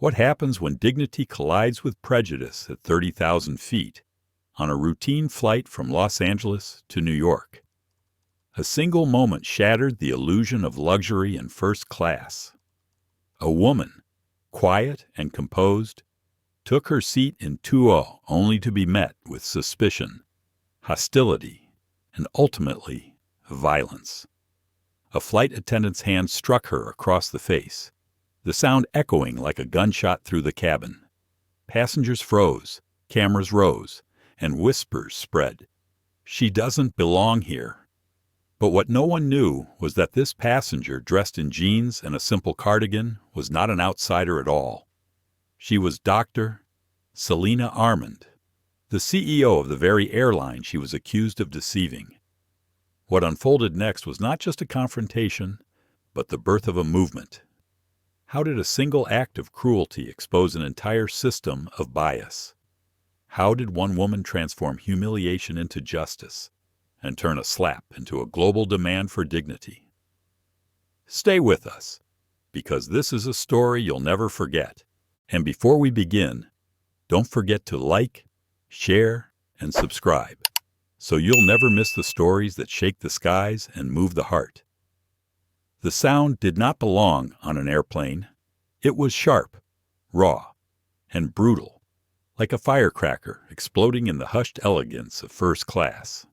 What happens when dignity collides with prejudice at 30,000 feet on a routine flight from Los Angeles to New York? A single moment shattered the illusion of luxury in first class. A woman, quiet and composed, took her seat in 2-0 only to be met with suspicion, hostility, and ultimately violence. A flight attendant's hand struck her across the face, the sound echoing like a gunshot through the cabin. Passengers froze, cameras rose, and whispers spread. "She doesn't belong here." But what no one knew was that this passenger, dressed in jeans and a simple cardigan, was not an outsider at all. She was Dr. Selena Armand, the CEO of the very airline she was accused of deceiving. What unfolded next was not just a confrontation, but the birth of a movement. How did a single act of cruelty expose an entire system of bias? How did one woman transform humiliation into justice and turn a slap into a global demand for dignity? Stay with us, because this is a story you'll never forget. And before we begin, don't forget to like, share, and subscribe, so you'll never miss the stories that shake the skies and move the heart. The sound did not belong on an airplane. It was sharp, raw, and brutal, like a firecracker exploding in the hushed elegance of first class.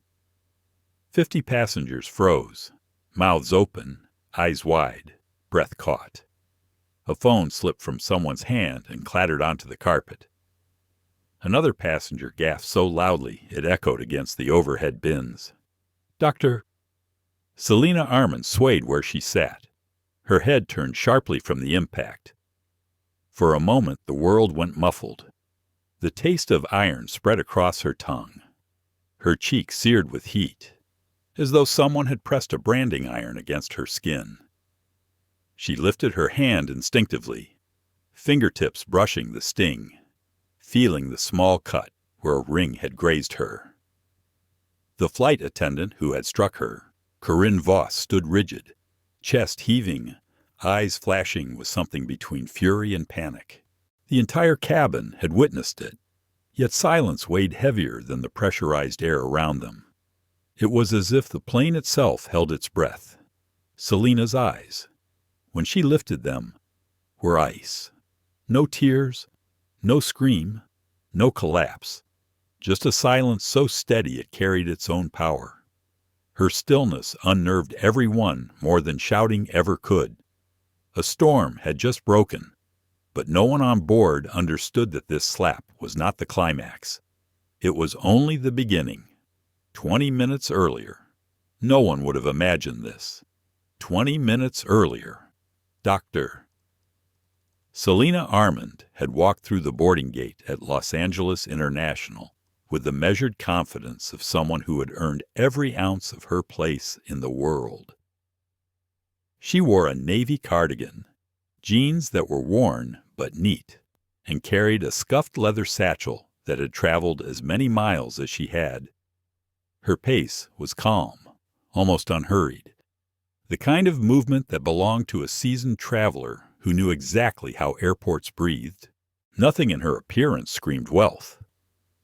50 passengers froze, mouths open, eyes wide, breath caught. A phone slipped from someone's hand and clattered onto the carpet. Another passenger gasped so loudly it echoed against the overhead bins. Dr. Selena Armand swayed where she sat. Her head turned sharply from the impact. For a moment the world went muffled. The taste of iron spread across her tongue. Her cheek seared with heat, as though someone had pressed a branding iron against her skin. She lifted her hand instinctively, fingertips brushing the sting, feeling the small cut where a ring had grazed her. The flight attendant who had struck her, Corinne Voss, stood rigid, chest heaving, eyes flashing with something between fury and panic. The entire cabin had witnessed it, yet silence weighed heavier than the pressurized air around them. It was as if the plane itself held its breath. Selena's eyes, when she lifted them, were ice. No tears, no scream, no collapse, just a silence so steady it carried its own power. Her stillness unnerved everyone more than shouting ever could. A storm had just broken, but no one on board understood that this slap was not the climax. It was only the beginning. 20 minutes earlier, no one would have imagined this. 20 minutes earlier, Dr. Selena Armand had walked through the boarding gate at Los Angeles International with the measured confidence of someone who had earned every ounce of her place in the world. She wore a navy cardigan, jeans that were worn but neat, and carried a scuffed leather satchel that had traveled as many miles as she had. Her pace was calm, almost unhurried, the kind of movement that belonged to a seasoned traveler who knew exactly how airports breathed. Nothing in her appearance screamed wealth.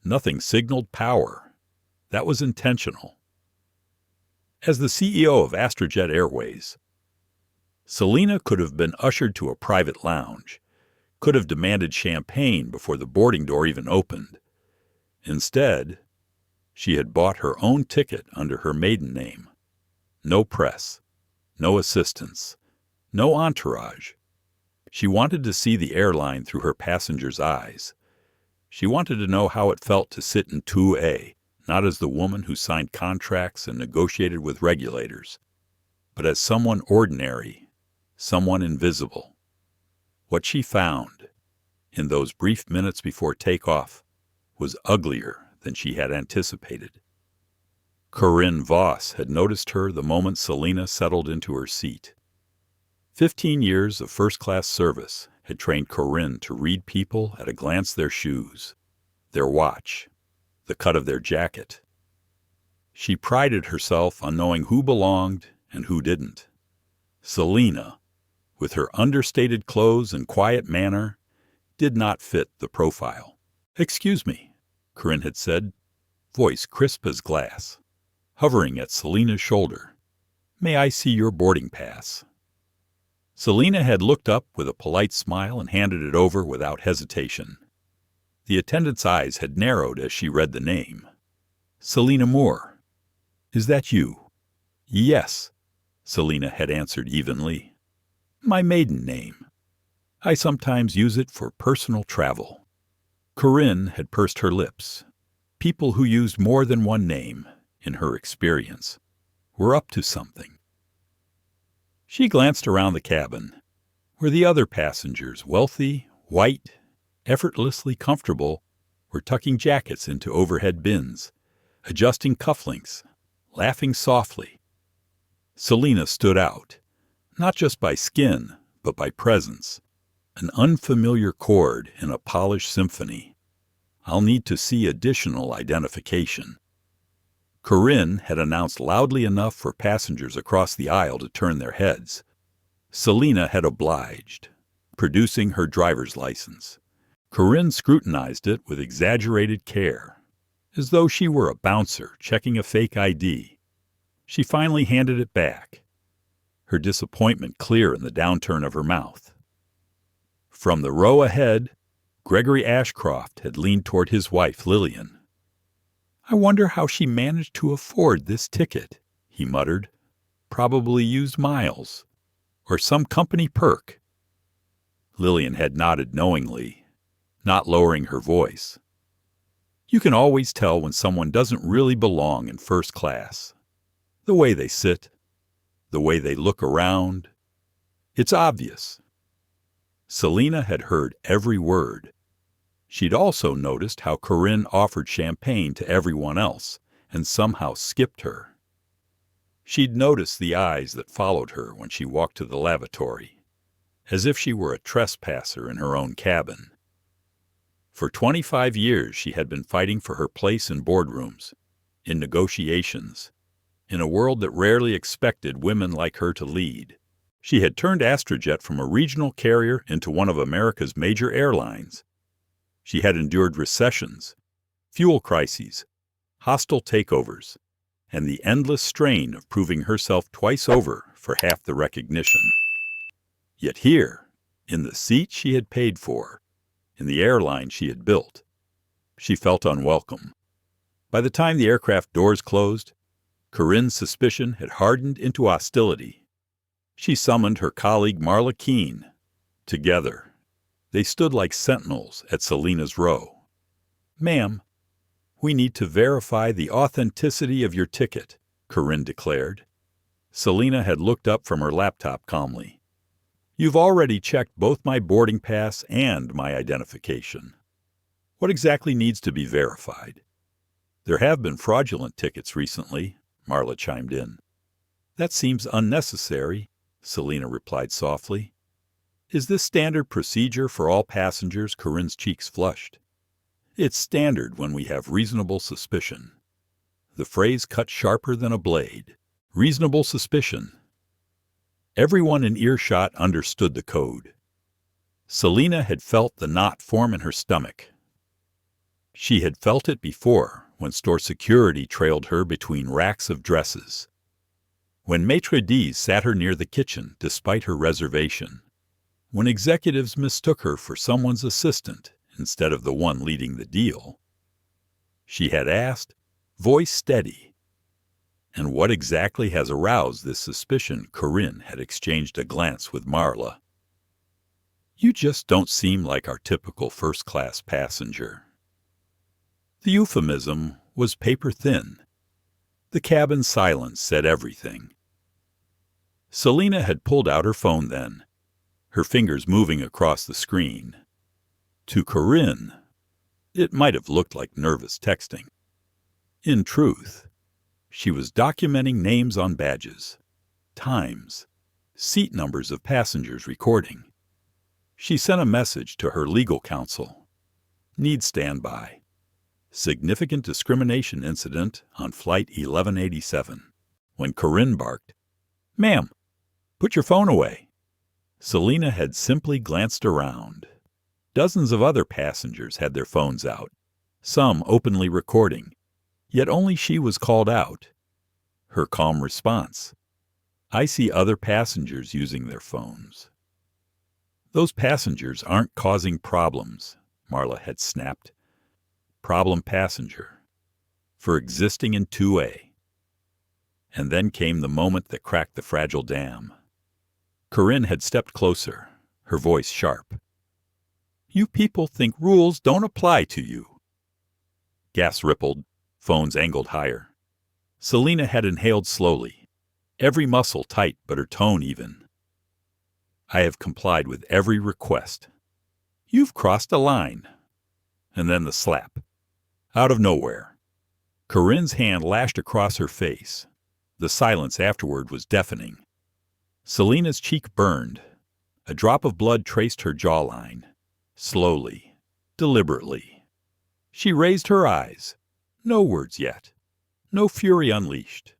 Nothing signaled power. That was intentional. As the CEO of Astrojet Airways, Selena could have been ushered to a private lounge, could have demanded champagne before the boarding door even opened. Instead, she had bought her own ticket under her maiden name. No press, no assistance, no entourage. She wanted to see the airline through her passengers' eyes. She wanted to know how it felt to sit in 2A, not as the woman who signed contracts and negotiated with regulators, but as someone ordinary, someone invisible. What she found, in those brief minutes before takeoff, was uglier than she had anticipated. Corinne Voss had noticed her the moment Selena settled into her seat. 15 years of first-class service had trained Corinne to read people at a glance: their shoes, their watch, the cut of their jacket. She prided herself on knowing who belonged and who didn't. Selena, with her understated clothes and quiet manner, did not fit the profile. "Excuse me," Corinne had said, voice crisp as glass, hovering at Selina's shoulder. "May I see your boarding pass?" Selina had looked up with a polite smile and handed it over without hesitation. The attendant's eyes had narrowed as she read the name. "Selina Moore. Is that you?" "Yes," Selina had answered evenly. "My maiden name. I sometimes use it for personal travel." Corinne had pursed her lips. People who used more than one name, in her experience, were up to something. She glanced around the cabin, where the other passengers, wealthy, white, effortlessly comfortable, were tucking jackets into overhead bins, adjusting cufflinks, laughing softly. Selina stood out, not just by skin, but by presence, an unfamiliar chord in a polished symphony. "I'll need to see additional identification." Corinne had announced loudly enough for passengers across the aisle to turn their heads. Selina had obliged, producing her driver's license. Corinne scrutinized it with exaggerated care, as though she were a bouncer checking a fake ID. She finally handed it back, her disappointment clear in the downturn of her mouth. From the row ahead, Gregory Ashcroft had leaned toward his wife, Lillian. "I wonder how she managed to afford this ticket," he muttered. "Probably used miles, or some company perk." Lillian had nodded knowingly, not lowering her voice. "You can always tell when someone doesn't really belong in first class. The way they sit, the way they look around. It's obvious." Selina had heard every word. She'd also noticed how Corinne offered champagne to everyone else and somehow skipped her. She'd noticed the eyes that followed her when she walked to the lavatory, as if she were a trespasser in her own cabin. For 25 years she had been fighting for her place in boardrooms, in negotiations, in a world that rarely expected women like her to lead. She had turned Astrojet from a regional carrier into one of America's major airlines. She had endured recessions, fuel crises, hostile takeovers, and the endless strain of proving herself twice over for half the recognition. Yet here, in the seat she had paid for, in the airline she had built, she felt unwelcome. By the time the aircraft doors closed, Corinne's suspicion had hardened into hostility. She summoned her colleague Marla Keene. Together, they stood like sentinels at Selina's row. "Ma'am, we need to verify the authenticity of your ticket," Corinne declared. Selina had looked up from her laptop calmly. "You've already checked both my boarding pass and my identification. What exactly needs to be verified?" "There have been fraudulent tickets recently," Marla chimed in. "That seems unnecessary," Selina replied softly. "Is this standard procedure for all passengers?" Corinne's cheeks flushed. "It's standard when we have reasonable suspicion." The phrase cut sharper than a blade. Reasonable suspicion. Everyone in earshot understood the code. Selina had felt the knot form in her stomach. She had felt it before when store security trailed her between racks of dresses, when maitre d's sat her near the kitchen despite her reservation, when executives mistook her for someone's assistant instead of the one leading the deal. She had asked, voice steady. "And what exactly has aroused this suspicion?" Corinne had exchanged a glance with Marla. "You just don't seem like our typical first-class passenger." The euphemism was paper-thin. The cabin silence said everything. Selina had pulled out her phone then, her fingers moving across the screen. To Corinne, it might have looked like nervous texting. In truth, she was documenting names on badges, times, seat numbers of passengers recording. She sent a message to her legal counsel. Need standby. Significant discrimination incident on Flight 1187. When Corinne barked, "Ma'am, put your phone away," Selina had simply glanced around. Dozens of other passengers had their phones out, some openly recording, yet only she was called out. Her calm response: "I see other passengers using their phones." "Those passengers aren't causing problems," Marla had snapped. "Problem passenger. For existing in 2A. And then came the moment that cracked the fragile dam. Corinne had stepped closer, her voice sharp. "You people think rules don't apply to you." Gas rippled, phones angled higher. Selina had inhaled slowly, every muscle tight but her tone even. "I have complied with every request." "You've crossed a line." And then the slap. Out of nowhere. Corinne's hand lashed across her face. The silence afterward was deafening. Selina's cheek burned. A drop of blood traced her jawline. Slowly, deliberately. She raised her eyes. No words yet. No fury unleashed.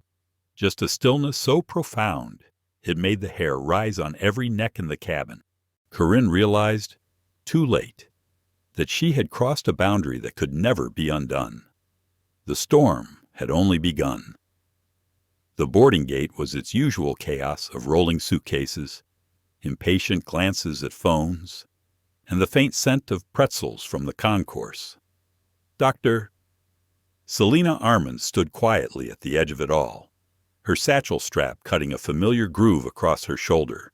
Just a stillness so profound it made the hair rise on every neck in the cabin. Corinne realized, too late, that she had crossed a boundary that could never be undone. The storm had only begun. The boarding gate was its usual chaos of rolling suitcases, impatient glances at phones, and the faint scent of pretzels from the concourse. Dr. Selina Armand stood quietly at the edge of it all, her satchel strap cutting a familiar groove across her shoulder.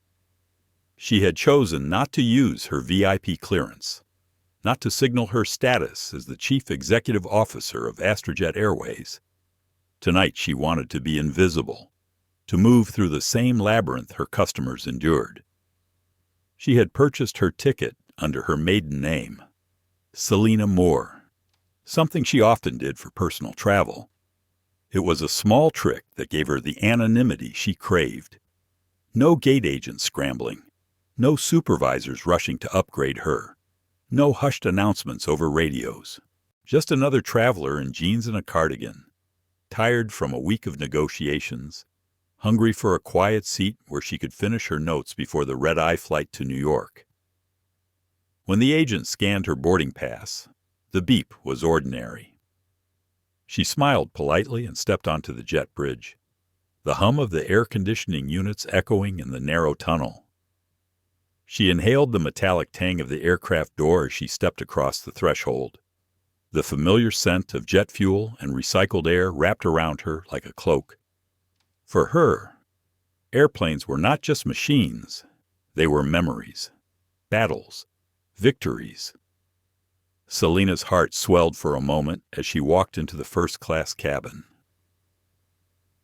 She had chosen not to use her VIP clearance, not to signal her status as the chief executive officer of Astrojet Airways. Tonight she wanted to be invisible, to move through the same labyrinth her customers endured. She had purchased her ticket under her maiden name, Selina Moore, something she often did for personal travel. It was a small trick that gave her the anonymity she craved. No gate agents scrambling, no supervisors rushing to upgrade her, no hushed announcements over radios, just another traveler in jeans and a cardigan, tired from a week of negotiations, hungry for a quiet seat where she could finish her notes before the red-eye flight to New York. When the agent scanned her boarding pass, the beep was ordinary. She smiled politely and stepped onto the jet bridge, the hum of the air conditioning units echoing in the narrow tunnel. She inhaled the metallic tang of the aircraft door as she stepped across the threshold. The familiar scent of jet fuel and recycled air wrapped around her like a cloak. For her, airplanes were not just machines, they were memories, battles, victories. Selina's heart swelled for a moment as she walked into the first-class cabin.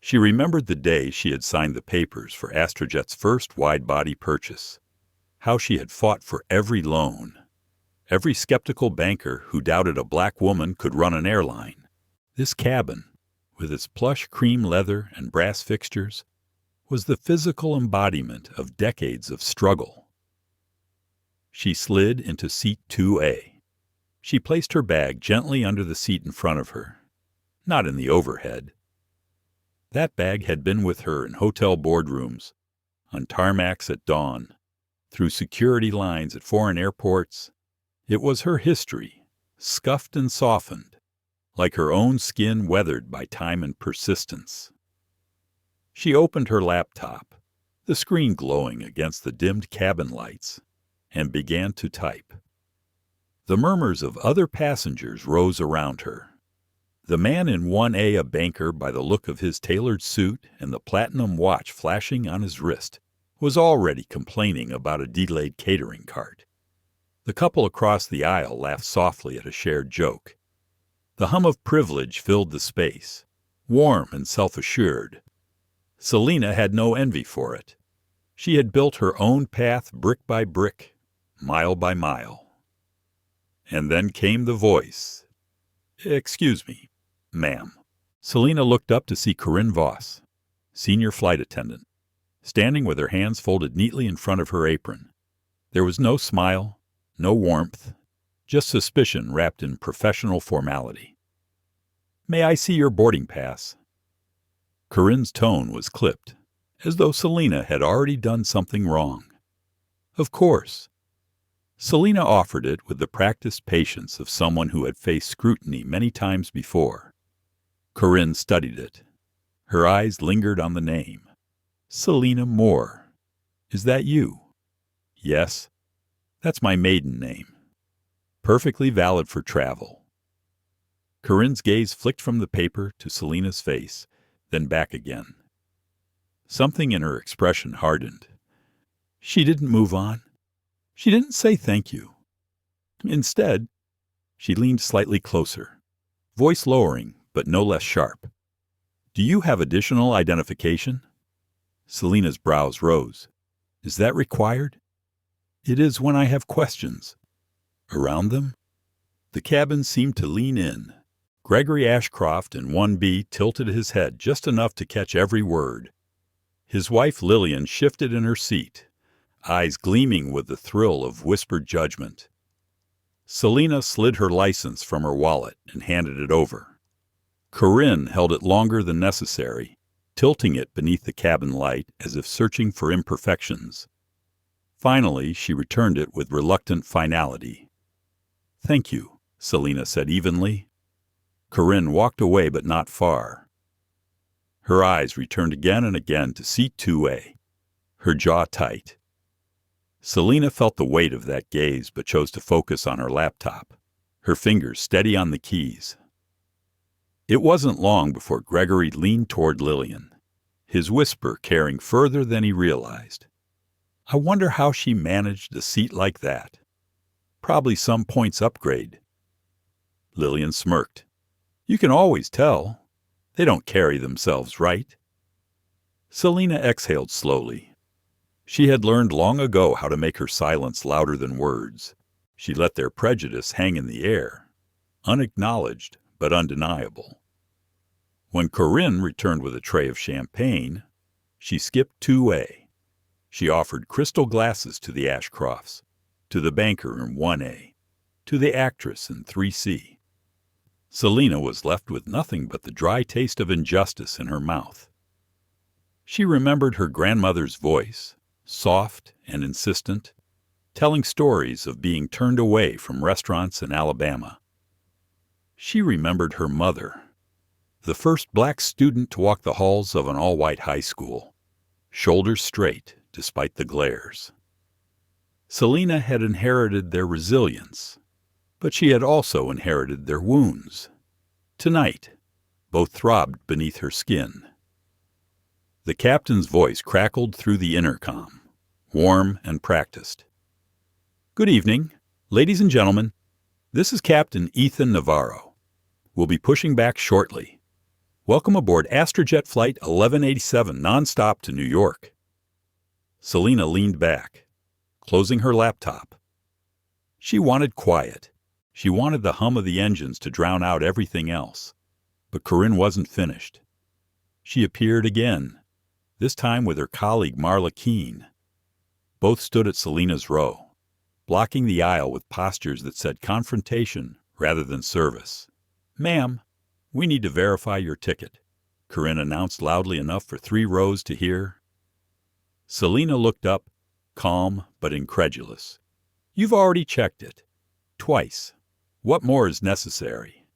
She remembered the day she had signed the papers for Astrojet's first wide-body purchase, how she had fought for every loan. Every skeptical banker who doubted a black woman could run an airline. This cabin, with its plush cream leather and brass fixtures, was the physical embodiment of decades of struggle. She slid into seat 2A. She placed her bag gently under the seat in front of her, not in the overhead. That bag had been with her in hotel boardrooms, on tarmacs at dawn, through security lines at foreign airports. It was her history, scuffed and softened, like her own skin weathered by time and persistence. She opened her laptop, the screen glowing against the dimmed cabin lights, and began to type. The murmurs of other passengers rose around her. The man in 1A, a banker by the look of his tailored suit and the platinum watch flashing on his wrist, was already complaining about a delayed catering cart. The couple across the aisle laughed softly at a shared joke. The hum of privilege filled the space, warm and self-assured. Selina had no envy for it. She had built her own path brick by brick, mile by mile. And then came the voice. "Excuse me, ma'am." Selina looked up to see Corinne Voss, senior flight attendant, standing with her hands folded neatly in front of her apron. There was no smile, no warmth, just suspicion wrapped in professional formality. "May I see your boarding pass?" Corinne's tone was clipped, as though Selina had already done something wrong. "Of course." Selina offered it with the practiced patience of someone who had faced scrutiny many times before. Corinne studied it. Her eyes lingered on the name. Selina Moore. Is that you? Yes. That's my maiden name. Perfectly valid for travel. Corinne's gaze flicked from the paper to Selina's face, then back again. Something in her expression hardened. She didn't move on. She didn't say thank you. Instead, she leaned slightly closer, voice lowering but no less sharp. Do you have additional identification? Selina's brows rose. Is that required? It is when I have questions. Around them? The cabin seemed to lean in. Gregory Ashcroft in 1B tilted his head just enough to catch every word. His wife Lillian shifted in her seat, eyes gleaming with the thrill of whispered judgment. Selina slid her license from her wallet and handed it over. Corinne held it longer than necessary, tilting it beneath the cabin light as if searching for imperfections. Finally, she returned it with reluctant finality. Thank you, Selina said evenly. Corinne walked away but not far. Her eyes returned again and again to seat 2A, her jaw tight. Selina felt the weight of that gaze but chose to focus on her laptop, her fingers steady on the keys. It wasn't long before Gregory leaned toward Lillian, his whisper carrying further than he realized. I wonder how she managed a seat like that. Probably some points upgrade. Lillian smirked. You can always tell. They don't carry themselves right. Selina exhaled slowly. She had learned long ago how to make her silence louder than words. She let their prejudice hang in the air, unacknowledged but undeniable. When Corinne returned with a tray of champagne, she skipped 2A. She offered crystal glasses to the Ashcrofts, to the banker in 1A, to the actress in 3C. Selina was left with nothing but the dry taste of injustice in her mouth. She remembered her grandmother's voice, soft and insistent, telling stories of being turned away from restaurants in Alabama. She remembered her mother, the first black student to walk the halls of an all-white high school, shoulders straight despite the glares. Selina had inherited their resilience, but she had also inherited their wounds. Tonight, both throbbed beneath her skin. The captain's voice crackled through the intercom, warm and practiced. Good evening, ladies and gentlemen. This is Captain Ethan Navarro. We'll be pushing back shortly. Welcome aboard Astrojet Flight 1187 nonstop to New York. Selina leaned back, closing her laptop. She wanted quiet. She wanted the hum of the engines to drown out everything else. But Corinne wasn't finished. She appeared again, this time with her colleague Marla Keene. Both stood at Selina's row, blocking the aisle with postures that said confrontation rather than service. Ma'am, we need to verify your ticket, Corinne announced loudly enough for 3 rows to hear. Selina looked up, calm but incredulous. You've already checked it. Twice. What more is necessary?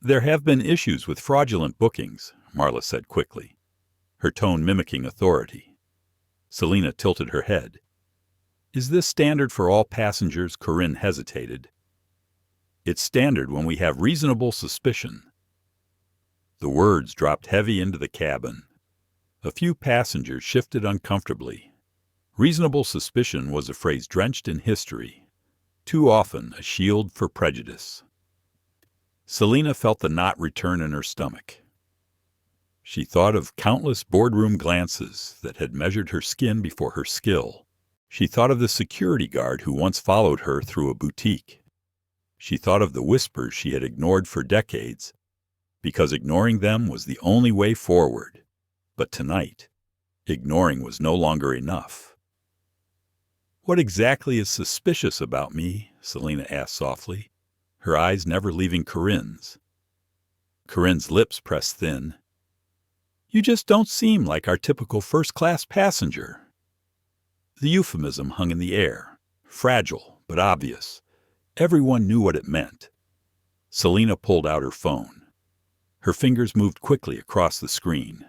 There have been issues with fraudulent bookings, Marla said quickly, her tone mimicking authority. Selina tilted her head. Is this standard for all passengers? Corinne hesitated. It's standard when we have reasonable suspicion. The words dropped heavy into the cabin. A few passengers shifted uncomfortably. Reasonable suspicion was a phrase drenched in history, too often a shield for prejudice. Selina felt the knot return in her stomach. She thought of countless boardroom glances that had measured her skin before her skill. She thought of the security guard who once followed her through a boutique. She thought of the whispers she had ignored for decades, because ignoring them was the only way forward. But tonight, ignoring was no longer enough. What exactly is suspicious about me? Selina asked softly, her eyes never leaving Corinne's. Corinne's lips pressed thin. You just don't seem like our typical first-class passenger. The euphemism hung in the air, fragile but obvious. Everyone knew what it meant. Selena pulled out her phone. Her fingers moved quickly across the screen.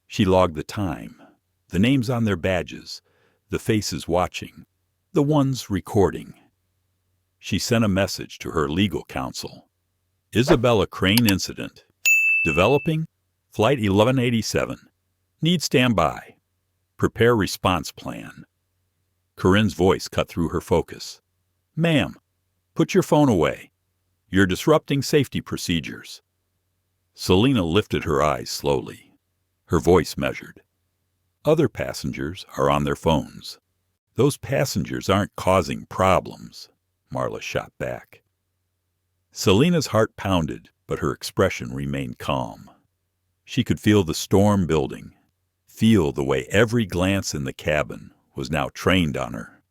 She logged the time, the names on their badges, the faces watching, the ones recording. She sent a message to her legal counsel. Isabella Crane incident. Developing. Flight 1187. Need standby. Prepare response plan. Corinne's voice cut through her focus. Ma'am, put your phone away. You're disrupting safety procedures. Selena lifted her eyes slowly. Her voice measured. Other passengers are on their phones. Those passengers aren't causing problems, Marla shot back. Selena's heart pounded, but her expression remained calm. She could feel the storm building, feel the way every glance in the cabin was now trained on her,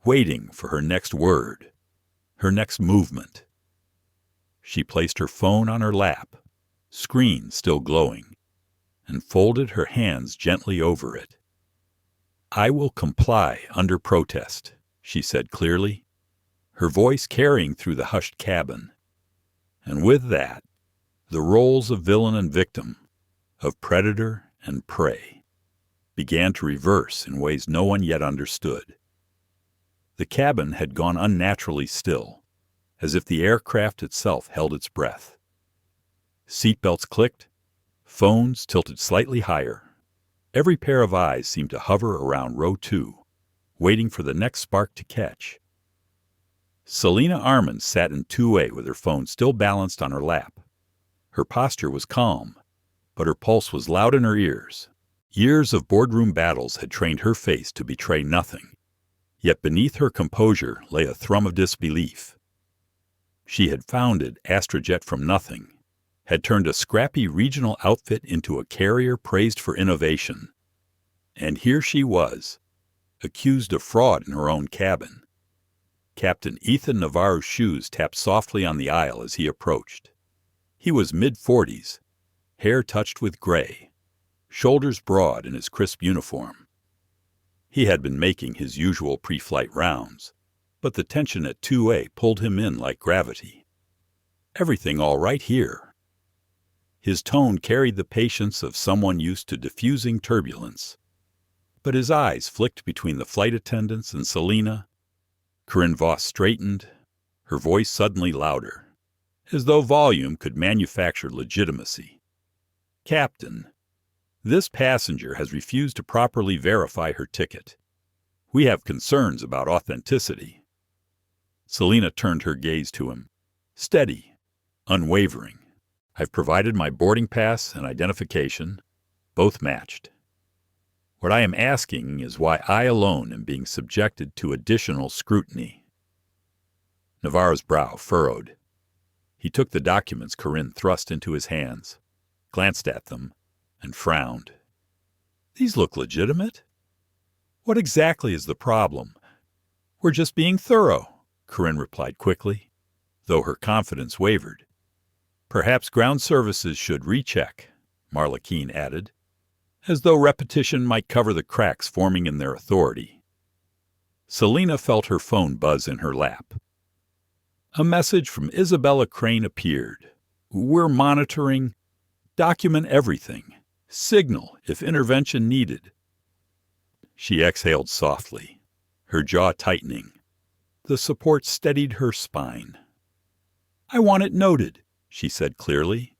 waiting for her next word, her next movement. She placed her phone on her lap, screen still glowing, and folded her hands gently over it. I will comply under protest, she said clearly, her voice carrying through the hushed cabin. And with that, the roles of villain and victim, of predator and prey, began to reverse in ways no one yet understood. The cabin had gone unnaturally still, as if the aircraft itself held its breath. Seatbelts clicked, phones tilted slightly higher. Every pair of eyes seemed to hover around row 2, waiting for the next spark to catch. Selena Armand sat in 2A with her phone still balanced on her lap. Her posture was calm, but her pulse was loud in her ears. Years of boardroom battles had trained her face to betray nothing, yet beneath her composure lay a thrum of disbelief. She had founded Astrojet from nothing, had turned a scrappy regional outfit into a carrier praised for innovation. And here she was, accused of fraud in her own cabin. Captain Ethan Navarro's shoes tapped softly on the aisle as he approached. He was mid-40s, hair touched with gray, shoulders broad in his crisp uniform. He had been making his usual pre-flight rounds, but the tension at 2A pulled him in like gravity. Everything all right here. His tone carried the patience of someone used to diffusing turbulence. But his eyes flicked between the flight attendants and Selena. Corinne Voss straightened, her voice suddenly louder, as though volume could manufacture legitimacy. Captain, this passenger has refused to properly verify her ticket. We have concerns about authenticity. Selena turned her gaze to him, steady, unwavering. I've provided my boarding pass and identification, both matched. What I am asking is why I alone am being subjected to additional scrutiny. Navarro's brow furrowed. He took the documents Corinne thrust into his hands, glanced at them, and frowned. These look legitimate. What exactly is the problem? We're just being thorough, Corinne replied quickly, though her confidence wavered. Perhaps ground services should recheck, Marla Keene added, as though repetition might cover the cracks forming in their authority. Selena felt her phone buzz in her lap. A message from Isabella Crane appeared. We're monitoring. Document everything. Signal if intervention needed. She exhaled softly, her jaw tightening. The support steadied her spine. I want it noted, she said clearly,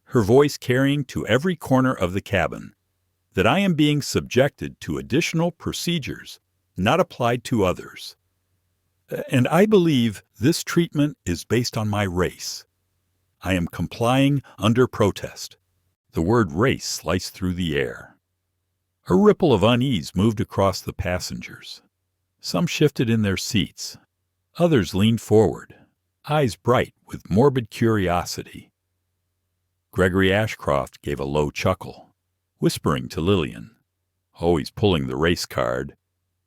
her voice carrying to every corner of the cabin, that I am being subjected to additional procedures not applied to others. And I believe this treatment is based on my race. I am complying under protest. The word race sliced through the air. A ripple of unease moved across the passengers. Some shifted in their seats. Others leaned forward, eyes bright with morbid curiosity. Gregory Ashcroft gave a low chuckle, whispering to Lillian, always pulling the race card,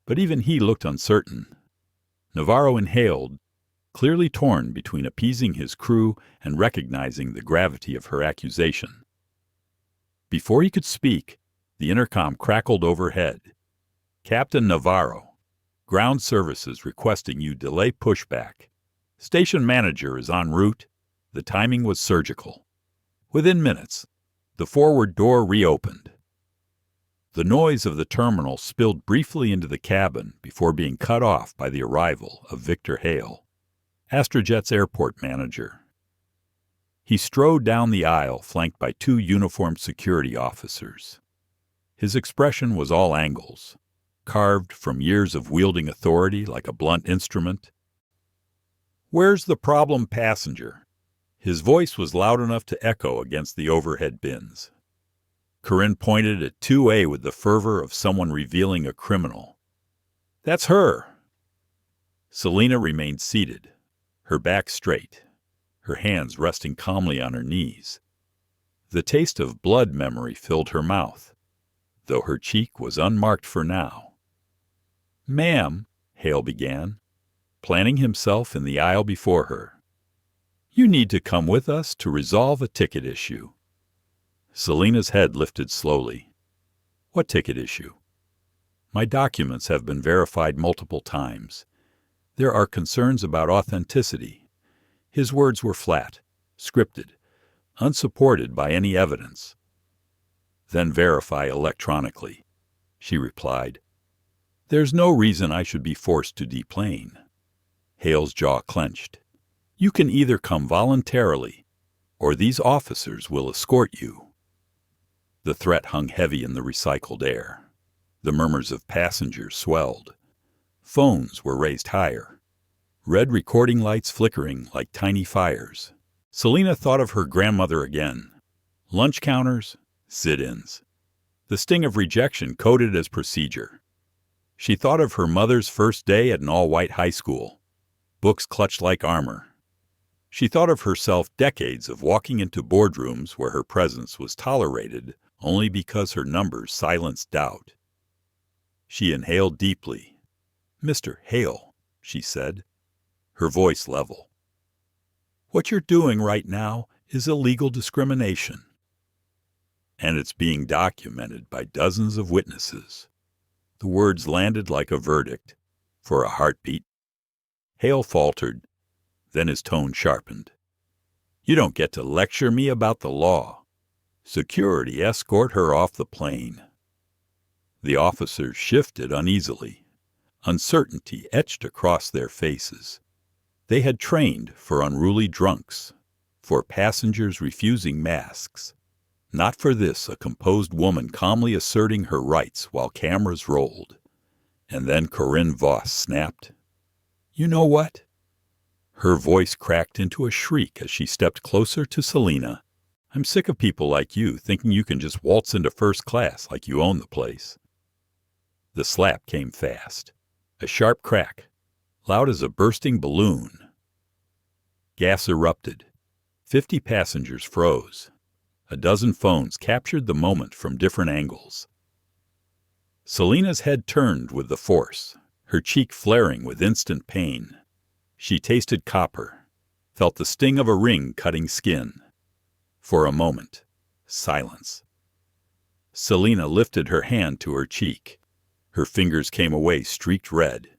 but even he looked uncertain. Navarro inhaled, clearly torn between appeasing his crew and recognizing the gravity of her accusation. Before he could speak, the intercom crackled overhead. Captain Navarro, Ground services requesting you delay pushback. Station manager is en route. The timing was surgical. Within minutes, the forward door reopened. The noise of the terminal spilled briefly into the cabin before being cut off by the arrival of Victor Hale, Astrojet's airport manager. He strode down the aisle flanked by 2 uniformed security officers. His expression was all angles, carved from years of wielding authority like a blunt instrument. "Where's the problem passenger?" His voice was loud enough to echo against the overhead bins. Corinne pointed at 2A with the fervor of someone revealing a criminal. "That's her." Selina remained seated, her back straight, her hands resting calmly on her knees. The taste of blood memory filled her mouth, though her cheek was unmarked for now. "Ma'am," Hale began, planting himself in the aisle before her, "you need to come with us to resolve a ticket issue." Selina's head lifted slowly. "What ticket issue?" "My documents have been verified multiple times. There are concerns about authenticity." His words were flat, scripted, unsupported by any evidence. "Then verify electronically," she replied. "There's no reason I should be forced to deplane." Hale's jaw clenched. "You can either come voluntarily, or these officers will escort you." The threat hung heavy in the recycled air. The murmurs of passengers swelled. Phones were raised higher, red recording lights flickering like tiny fires. Selina thought of her grandmother again. Lunch counters, sit-ins. The sting of rejection coded as procedure. She thought of her mother's first day at an all-white high school. Books clutched like armor. She thought of herself decades of walking into boardrooms where her presence was tolerated only because her numbers silenced doubt. She inhaled deeply. "Mr. Hale," she said, her voice level. "What you're doing right now is illegal discrimination. And it's being documented by dozens of witnesses." The words landed like a verdict for a heartbeat. Hale faltered, then his tone sharpened. "You don't get to lecture me about the law. Security escort her off the plane." The officers shifted uneasily. Uncertainty etched across their faces. They had trained for unruly drunks, for passengers refusing masks. Not for this, a composed woman calmly asserting her rights while cameras rolled. And then Corinne Voss snapped, "You know what?" Her voice cracked into a shriek as she stepped closer to Selina. "I'm sick of people like you thinking you can just waltz into first class like you own the place." The slap came fast. A sharp crack, loud as a bursting balloon. Gas erupted. 50 passengers froze. A dozen phones captured the moment from different angles. Selina's head turned with the force, her cheek flaring with instant pain. She tasted copper, felt the sting of a ring cutting skin. For a moment, silence. Selina lifted her hand to her cheek. Her fingers came away streaked red.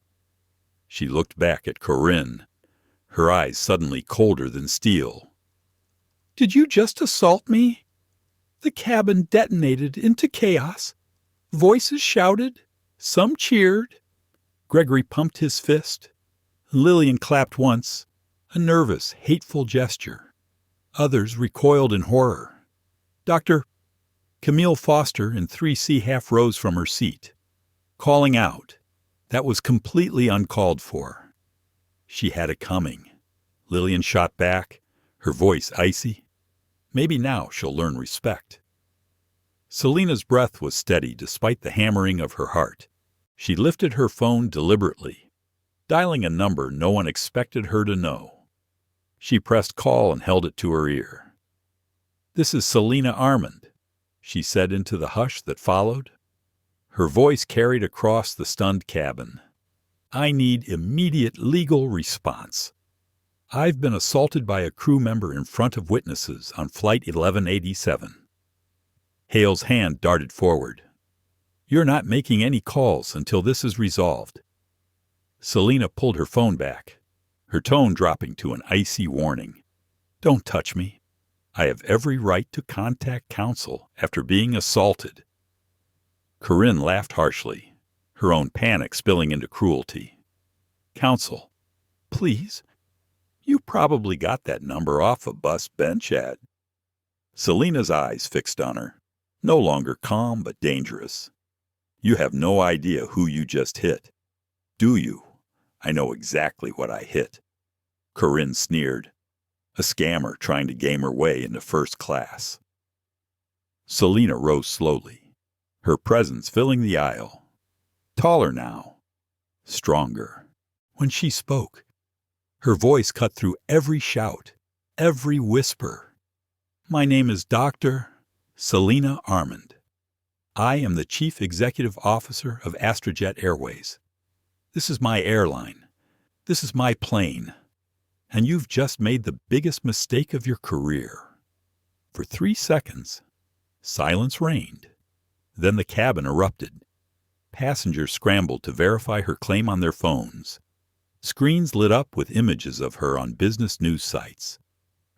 She looked back at Corinne, her eyes suddenly colder than steel. "Did you just assault me?" The cabin detonated into chaos. Voices shouted. Some cheered. Gregory pumped his fist. Lillian clapped once, a nervous, hateful gesture. Others recoiled in horror. Dr. Camille Foster in 3C half rose from her seat, calling out. That was completely uncalled for. She had it coming. Lillian shot back, her voice icy. Maybe now she'll learn respect. Selina's breath was steady despite the hammering of her heart. She lifted her phone deliberately, dialing a number no one expected her to know. She pressed call and held it to her ear. "This is Selina Armand," she said into the hush that followed. Her voice carried across the stunned cabin. "I need immediate legal response. I've been assaulted by a crew member in front of witnesses on Flight 1187. Hale's hand darted forward. "You're not making any calls until this is resolved." Selina pulled her phone back, her tone dropping to an icy warning. Don't touch me. I have every right to contact counsel after being assaulted. Corinne laughed harshly, her own panic spilling into cruelty. Counsel, please. You probably got that number off a bus bench at. Selina's eyes fixed on her, no longer calm but dangerous. You have no idea who you just hit. Do you? I know exactly what I hit. Corinne sneered. A scammer trying to game her way into first class. Selina rose slowly, her presence filling the aisle. Taller now, stronger. When she spoke, her voice cut through every shout, every whisper. My name is Dr. Selina Armand. I am the Chief Executive Officer of Astrojet Airways. This is my airline. This is my plane. And you've just made the biggest mistake of your career. For 3 seconds, silence reigned. Then the cabin erupted. Passengers scrambled to verify her claim on their phones. Screens lit up with images of her on business news sites.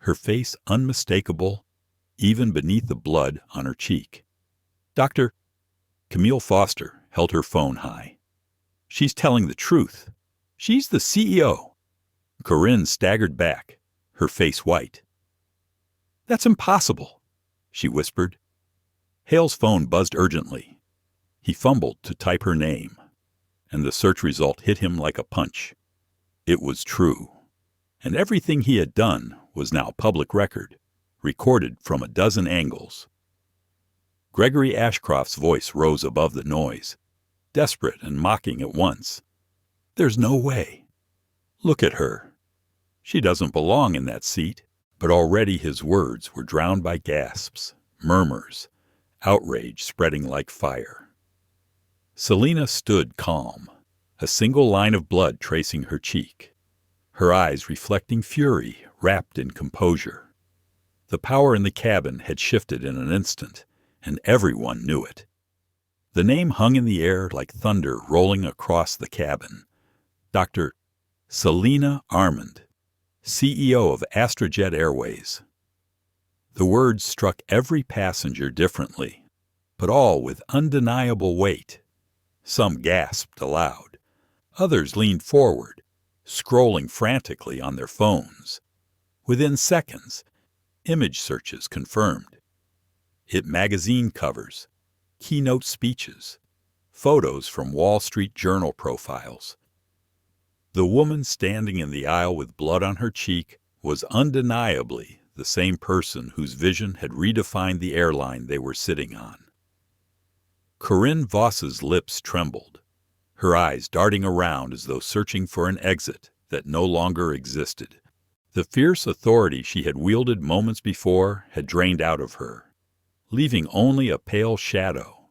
Her face unmistakable, even beneath the blood on her cheek. Dr. Camille Foster held her phone high. She's telling the truth. She's the CEO. Corinne staggered back, her face white. That's impossible, she whispered. Hale's phone buzzed urgently. He fumbled to type her name, and the search result hit him like a punch. It was true, and everything he had done was now public record, recorded from a dozen angles. Gregory Ashcroft's voice rose above the noise, desperate and mocking at once. There's no way. Look at her. She doesn't belong in that seat. But already his words were drowned by gasps, murmurs, outrage spreading like fire. Selina stood calm, a single line of blood tracing her cheek, her eyes reflecting fury wrapped in composure. The power in the cabin had shifted in an instant, and everyone knew it. The name hung in the air like thunder rolling across the cabin. Dr. Selina Armand, CEO of Astrojet Airways. The words struck every passenger differently, but all with undeniable weight. Some gasped aloud. Others leaned forward, scrolling frantically on their phones. Within seconds, image searches confirmed. Hit magazine covers, keynote speeches, photos from Wall Street Journal profiles. The woman standing in the aisle with blood on her cheek was undeniably the same person whose vision had redefined the airline they were sitting on. Corinne Voss's lips trembled, her eyes darting around as though searching for an exit that no longer existed. The fierce authority she had wielded moments before had drained out of her, leaving only a pale shadow.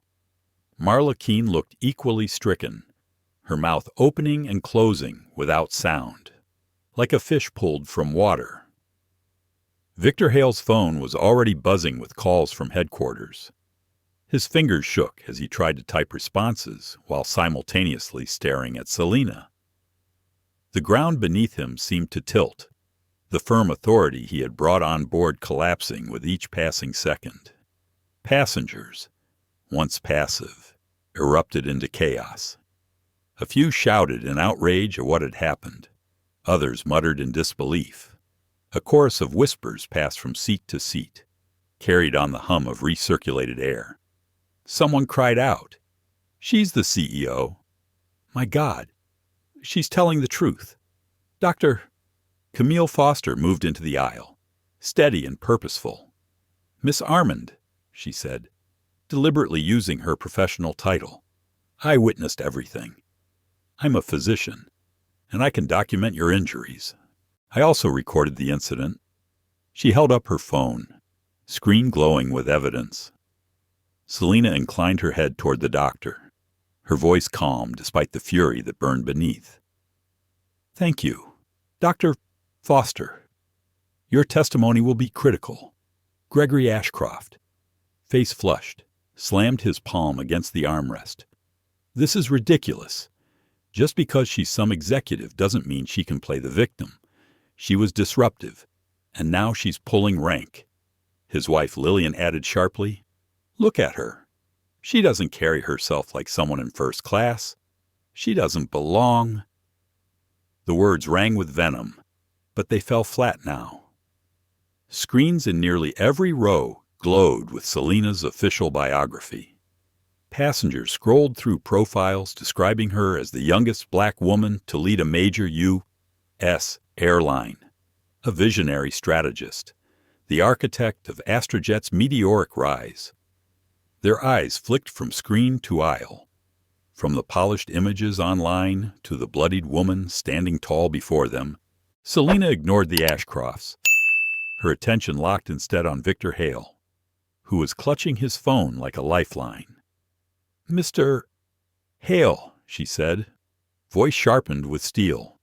Marla Keene looked equally stricken, her mouth opening and closing without sound, like a fish pulled from water. Victor Hale's phone was already buzzing with calls from headquarters. His fingers shook as he tried to type responses while simultaneously staring at Selina. The ground beneath him seemed to tilt, the firm authority he had brought on board collapsing with each passing second. Passengers, once passive, erupted into chaos. A few shouted in outrage at what had happened. Others muttered in disbelief. A chorus of whispers passed from seat to seat, carried on the hum of recirculated air. Someone cried out, "She's the CEO. My God, she's telling the truth." Dr. Camille Foster moved into the aisle, steady and purposeful. "Miss Armand," she said, deliberately using her professional title. "I witnessed everything. I'm a physician, and I can document your injuries. I also recorded the incident." She held up her phone, screen glowing with evidence. Selina inclined her head toward the doctor, her voice calm despite the fury that burned beneath. "Thank you, Dr. Foster. Your testimony will be critical." Gregory Ashcroft, face flushed, slammed his palm against the armrest. "This is ridiculous. Just because she's some executive doesn't mean she can play the victim. She was disruptive, and now she's pulling rank. His wife Lillian added sharply, "Look at her. She doesn't carry herself like someone in first class. She doesn't belong." The words rang with venom, but they fell flat now. Screens in nearly every row glowed with Selena's official biography. Passengers scrolled through profiles describing her as the youngest black woman to lead a major U.S. airline, a visionary strategist, the architect of Astrojet's meteoric rise. Their eyes flicked from screen to aisle, from the polished images online to the bloodied woman standing tall before them. Selena ignored the Ashcrofts. Her attention locked instead on Victor Hale, who was clutching his phone like a lifeline. "Mr. Hale," she said, voice sharpened with steel,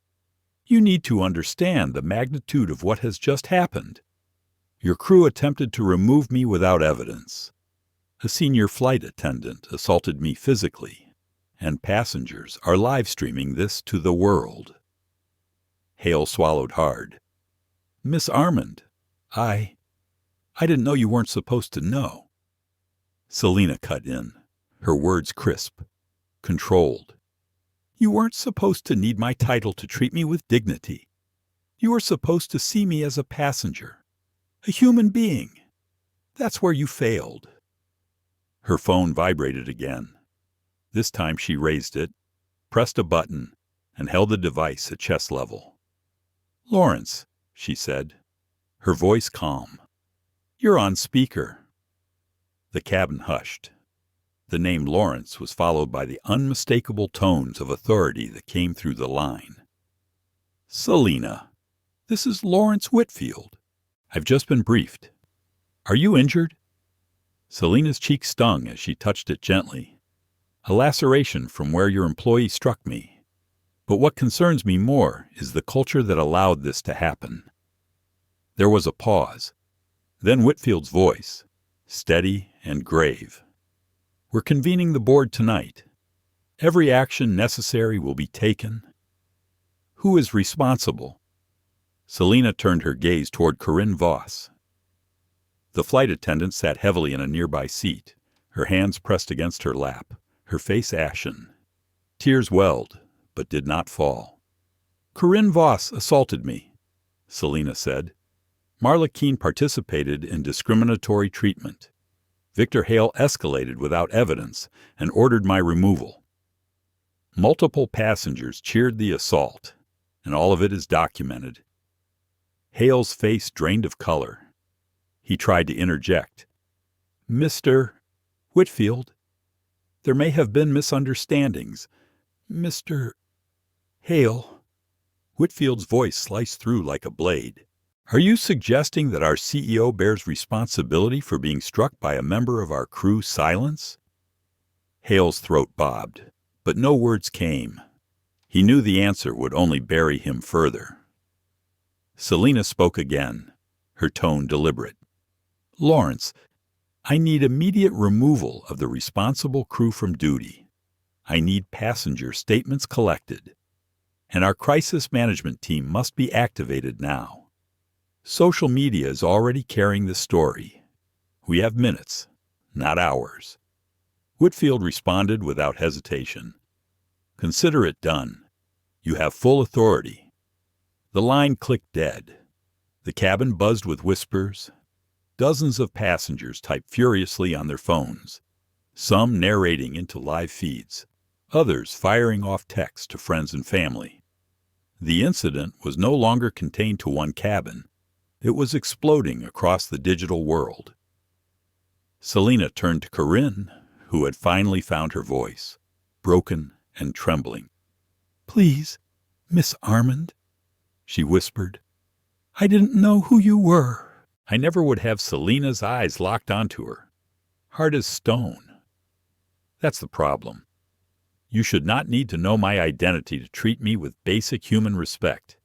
"you need to understand the magnitude of what has just happened. Your crew attempted to remove me without evidence. A senior flight attendant assaulted me physically, and passengers are live-streaming this to the world." Hale swallowed hard. "Miss Armand, I didn't know you weren't supposed to know." Selena cut in, her words crisp, controlled. "You weren't supposed to need my title to treat me with dignity. You were supposed to see me as a passenger, a human being. That's where you failed." Her phone vibrated again. This time she raised it, pressed a button, and held the device at chest level. "Lawrence," she said, her voice calm. "You're on speaker." The cabin hushed. The name Lawrence was followed by the unmistakable tones of authority that came through the line. "Selena, this is Lawrence Whitfield. I've just been briefed. Are you injured?" Selena's cheek stung as she touched it gently. "A laceration from where your employee struck me. But what concerns me more is the culture that allowed this to happen." There was a pause. Then Whitfield's voice, steady and grave. "We're convening the board tonight. Every action necessary will be taken. Who is responsible?" Selena turned her gaze toward Corinne Voss. The flight attendant sat heavily in a nearby seat, her hands pressed against her lap, her face ashen. Tears welled, but did not fall. "Corinne Voss assaulted me," Selena said. "Marla Keene participated in discriminatory treatment. Victor Hale escalated without evidence and ordered my removal. Multiple passengers cheered the assault, and all of it is documented." Hale's face drained of color. He tried to interject. "Mr. Whitfield, there may have been misunderstandings. Mr. Hale." Whitfield's voice sliced through like a blade. "Are you suggesting that our CEO bears responsibility for being struck by a member of our crew's silence?" Hale's throat bobbed, but no words came. He knew the answer would only bury him further. Selena spoke again, her tone deliberate. "Lawrence, I need immediate removal of the responsible crew from duty. I need passenger statements collected, and our crisis management team must be activated now. Social media is already carrying the story. We have minutes, not hours." Whitfield responded without hesitation. "Consider it done. You have full authority." The line clicked dead. The cabin buzzed with whispers. Dozens of passengers typed furiously on their phones, some narrating into live feeds, others firing off texts to friends and family. The incident was no longer contained to one cabin. It was exploding across the digital world. Selena turned to Corinne, who had finally found her voice, broken and trembling. "Please, Miss Armand," she whispered. "I didn't know who you were." I never would have Selena's eyes locked onto her, hard as stone. That's the problem. You should not need to know my identity to treat me with basic human respect.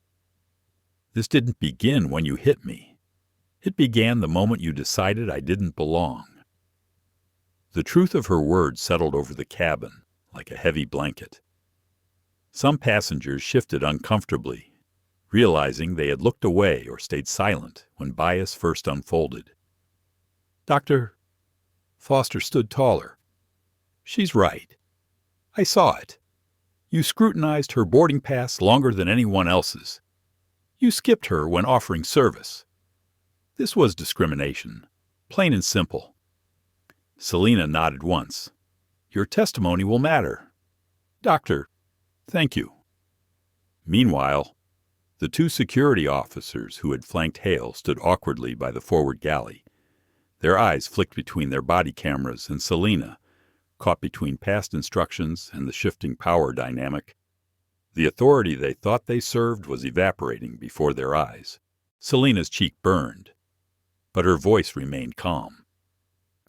This didn't begin when you hit me. It began the moment you decided I didn't belong. The truth of her words settled over the cabin like a heavy blanket. Some passengers shifted uncomfortably, realizing they had looked away or stayed silent when bias first unfolded. Dr. Foster stood taller. She's right. I saw it. You scrutinized her boarding pass longer than anyone else's. You skipped her when offering service. This was discrimination, plain and simple. Selina nodded once. Your testimony will matter. Doctor, thank you. Meanwhile, the two security officers who had flanked Hale stood awkwardly by the forward galley. Their eyes flicked between their body cameras and Selina, caught between past instructions and the shifting power dynamic. The authority they thought they served was evaporating before their eyes. Selina's cheek burned, but her voice remained calm.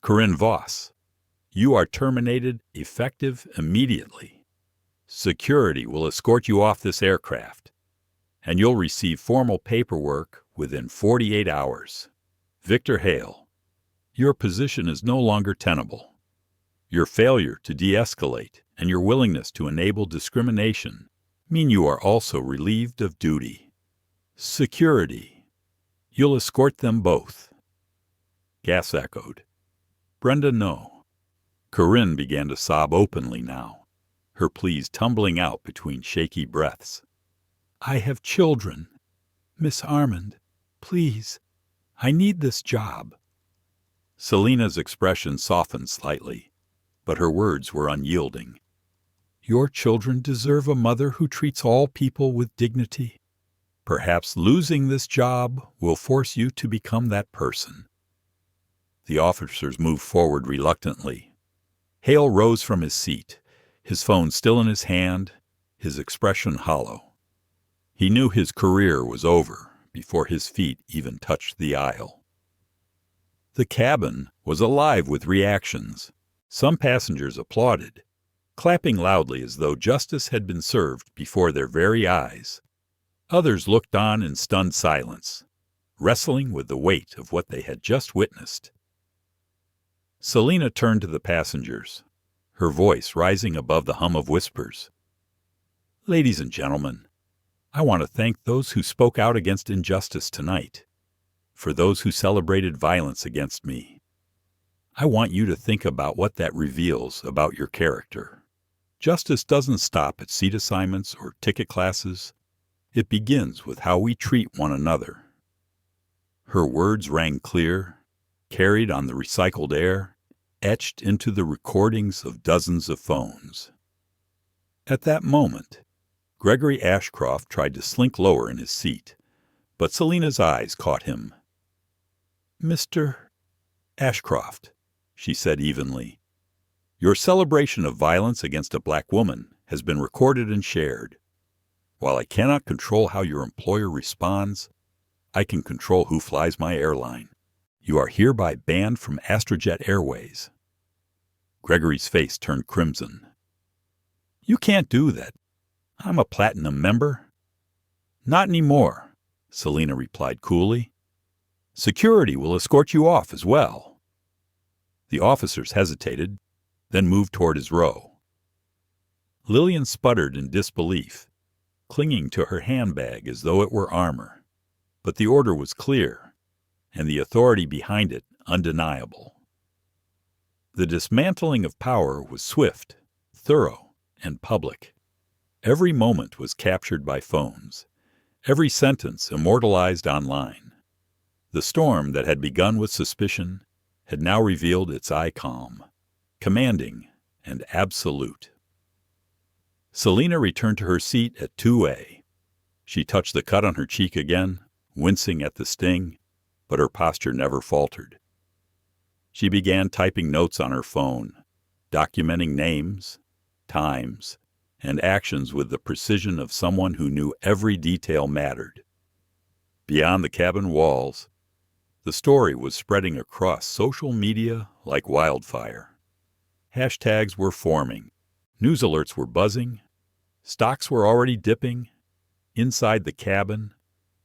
Corinne Voss, you are terminated effective immediately. Security will escort you off this aircraft, and you'll receive formal paperwork within 48 hours. Victor Hale, your position is no longer tenable. Your failure to de-escalate and your willingness to enable discrimination mean you are also relieved of duty. Security, you'll escort them both. Gas echoed. Brenda, no. Corinne began to sob openly now, her pleas tumbling out between shaky breaths. I have children. Miss Armand, please, I need this job. Selina's expression softened slightly, but her words were unyielding. Your children deserve a mother who treats all people with dignity. Perhaps losing this job will force you to become that person. The officers moved forward reluctantly. Hale rose from his seat, his phone still in his hand, his expression hollow. He knew his career was over before his feet even touched the aisle. The cabin was alive with reactions. Some passengers applauded, clapping loudly as though justice had been served before their very eyes. Others looked on in stunned silence, wrestling with the weight of what they had just witnessed. Selina turned to the passengers, her voice rising above the hum of whispers. Ladies and gentlemen, I want to thank those who spoke out against injustice tonight, for those who celebrated violence against me. I want you to think about what that reveals about your character. Justice doesn't stop at seat assignments or ticket classes. It begins with how we treat one another. Her words rang clear, carried on the recycled air, etched into the recordings of dozens of phones. At that moment, Gregory Ashcroft tried to slink lower in his seat, but Selina's eyes caught him. Mr. Ashcroft, she said evenly, your celebration of violence against a black woman has been recorded and shared. While I cannot control how your employer responds, I can control who flies my airline. You are hereby banned from Astrojet Airways. Gregory's face turned crimson. You can't do that. I'm a platinum member. Not anymore, Selina replied coolly. Security will escort you off as well. The officers hesitated, then moved toward his row. Lillian sputtered in disbelief, clinging to her handbag as though it were armor. But the order was clear, and the authority behind it undeniable. The dismantling of power was swift, thorough, and public. Every moment was captured by phones, every sentence immortalized online. The storm that had begun with suspicion had now revealed its eye calm, commanding and absolute. Selina returned to her seat at 2A. She touched the cut on her cheek again, wincing at the sting, but her posture never faltered. She began typing notes on her phone, documenting names, times, and actions with the precision of someone who knew every detail mattered. Beyond the cabin walls, the story was spreading across social media like wildfire. Hashtags were forming, news alerts were buzzing, stocks were already dipping. Inside the cabin,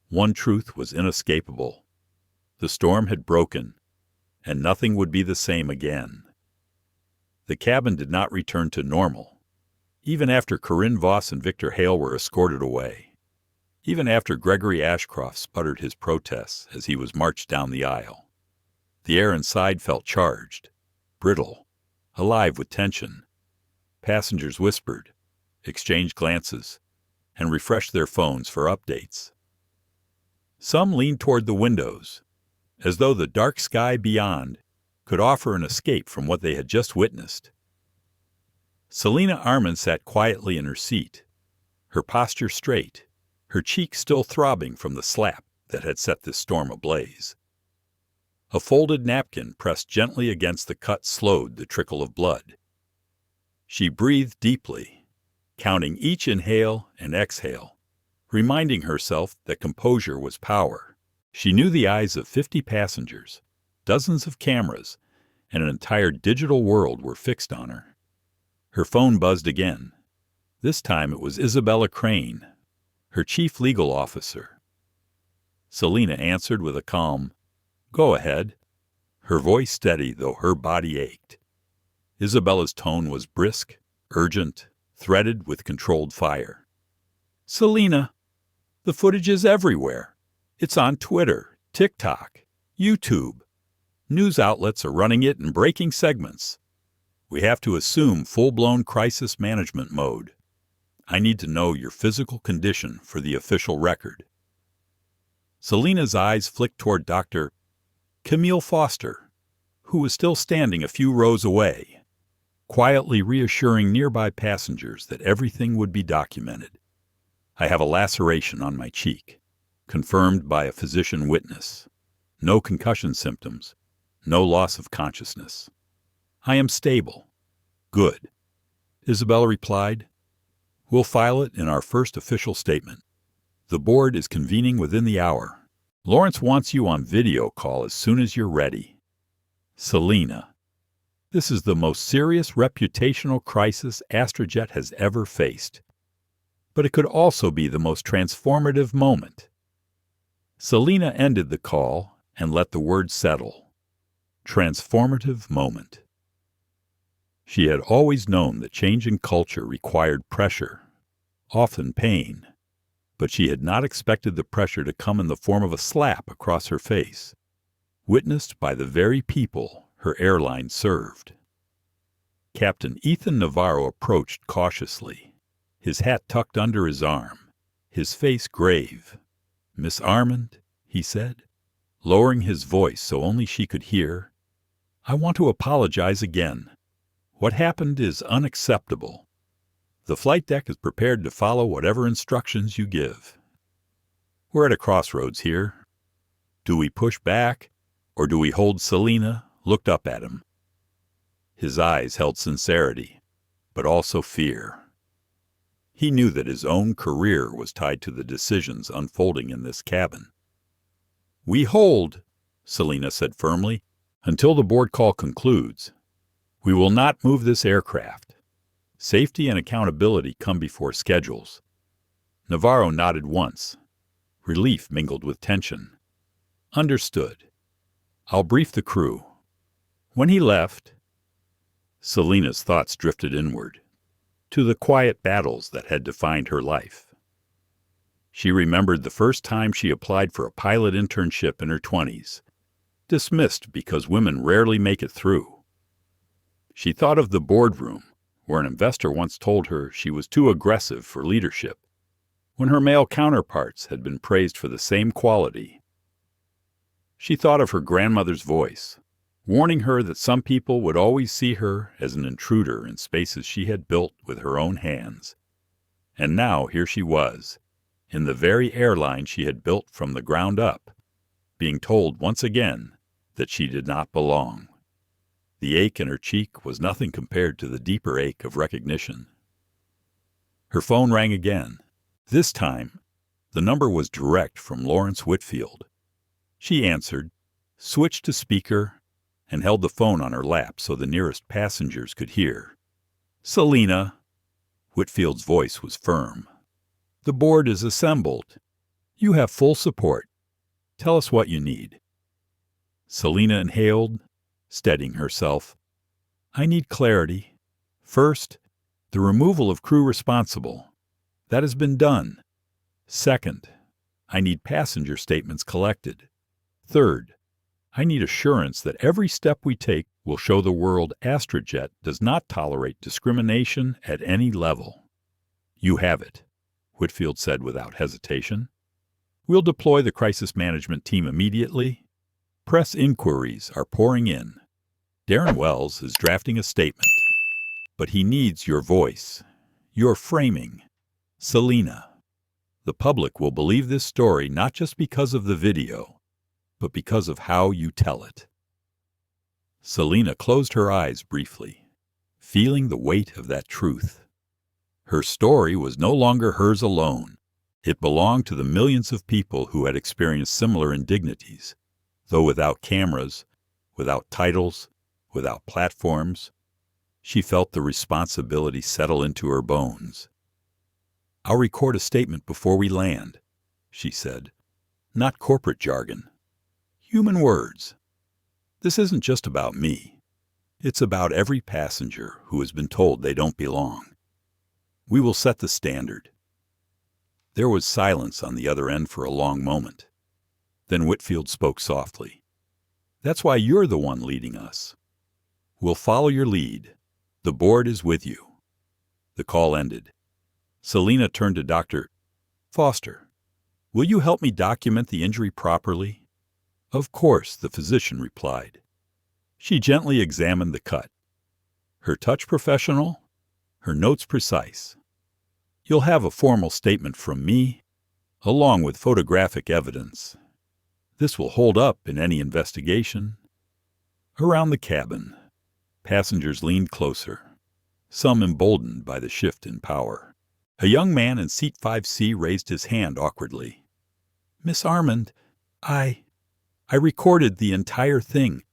one truth was inescapable. The storm had broken, and nothing would be the same again. The cabin did not return to normal. Even after Corinne Voss and Victor Hale were escorted away. Even after Gregory Ashcroft sputtered his protests as he was marched down the aisle. The air inside felt charged, brittle, alive with tension. Passengers whispered, exchanged glances, and refreshed their phones for updates. Some leaned toward the windows, as though the dark sky beyond could offer an escape from what they had just witnessed. Selina Armand sat quietly in her seat, her posture straight, her cheek still throbbing from the slap that had set this storm ablaze. A folded napkin pressed gently against the cut slowed the trickle of blood. She breathed deeply, counting each inhale and exhale, reminding herself that composure was power. She knew the eyes of 50 passengers, dozens of cameras, and an entire digital world were fixed on her. Her phone buzzed again. This time it was Isabella Crane, her chief legal officer. Selina answered with a calm, "Go ahead," her voice steady though her body ached. Isabella's tone was brisk, urgent, threaded with controlled fire. "Selina, the footage is everywhere. It's on Twitter, TikTok, YouTube. News outlets are running it in breaking segments. We have to assume full-blown crisis management mode. I need to know your physical condition for the official record." Selina's eyes flicked toward Dr. Camille Foster, who was still standing a few rows away, quietly reassuring nearby passengers that everything would be documented. "I have a laceration on my cheek, confirmed by a physician witness. No concussion symptoms, no loss of consciousness. I am stable." "Good," Isabella replied. "We'll file it in our first official statement. The board is convening within the hour. Lawrence wants you on video call as soon as you're ready." "Selina, this is the most serious reputational crisis Astrojet has ever faced. But it could also be the most transformative moment." Selina ended the call and let the word settle. Transformative moment. She had always known that change in culture required pressure, often pain, but she had not expected the pressure to come in the form of a slap across her face, witnessed by the very people her airline served. Captain Ethan Navarro approached cautiously, his hat tucked under his arm, his face grave. "Miss Armand," he said, lowering his voice so only she could hear, "I want to apologize again. What happened is unacceptable. The flight deck is prepared to follow whatever instructions you give. We're at a crossroads here. Do we push back, or do we hold?" Selina looked up at him. His eyes held sincerity, but also fear. He knew that his own career was tied to the decisions unfolding in this cabin. "We hold," Selina said firmly, "until the board call concludes. We will not move this aircraft. Safety and accountability come before schedules." Navarro nodded once, relief mingled with tension. "Understood. I'll brief the crew." When he left, Selina's thoughts drifted inward, to the quiet battles that had defined her life. She remembered the first time she applied for a pilot internship in her 20s, dismissed because women rarely make it through. She thought of the boardroom, where an investor once told her she was too aggressive for leadership, when her male counterparts had been praised for the same quality. She thought of her grandmother's voice, warning her that some people would always see her as an intruder in spaces she had built with her own hands. And now here she was, in the very airline she had built from the ground up, being told once again that she did not belong. The ache in her cheek was nothing compared to the deeper ache of recognition. Her phone rang again. This time, the number was direct from Lawrence Whitfield. She answered, switched to speaker, and held the phone on her lap so the nearest passengers could hear. "Selina," Whitfield's voice was firm. "The board is assembled. You have full support. Tell us what you need." Selina inhaled, steadying herself. "I need clarity. First, The removal of crew responsible. That has been done. Second, I need passenger statements collected. Third, I need assurance that every step we take will show the world Astrojet does not tolerate discrimination at any level. You have it, Whitfield said without hesitation. We'll deploy the crisis management team immediately. Press inquiries are pouring in. Darren Wells is drafting a statement, but he needs your voice, your framing. Selena. The public will believe this story not just because of the video, but because of how you tell it. Selena closed her eyes briefly, feeling the weight of that truth. Her story was no longer hers alone. It belonged to the millions of people who had experienced similar indignities, though without cameras, without titles, without platforms. She felt the responsibility settle into her bones. I'll record a statement before we land, she said. Not corporate jargon. Human words. This isn't just about me. It's about every passenger who has been told they don't belong. We will set the standard. There was silence on the other end for a long moment. Then Whitfield spoke softly. That's why you're the one leading us. We'll follow your lead. The board is with you. The call ended. Selena turned to Dr. Foster. Will you help me document the injury properly? Of course, the physician replied. She gently examined the cut. Her touch professional, her notes precise. You'll have a formal statement from me, along with photographic evidence. This will hold up in any investigation. Around the cabin, passengers leaned closer, some emboldened by the shift in power. A young man in seat 5C raised his hand awkwardly. Miss Armand, I recorded the entire thing.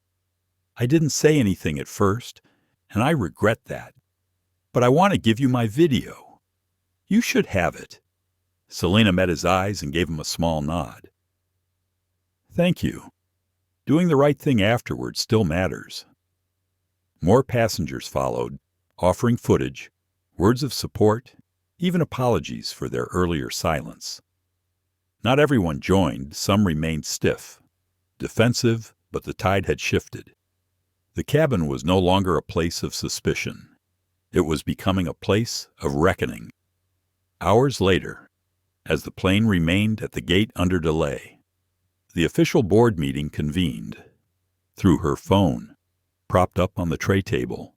I didn't say anything at first, and I regret that. But I want to give you my video. You should have it. Selena met his eyes and gave him a small nod. Thank you. Doing the right thing afterwards still matters. More passengers followed, offering footage, words of support, even apologies for their earlier silence. Not everyone joined, some remained stiff, defensive, but the tide had shifted. The cabin was no longer a place of suspicion. It was becoming a place of reckoning. Hours later, as the plane remained at the gate under delay, the official board meeting convened. Through her phone, propped up on the tray table,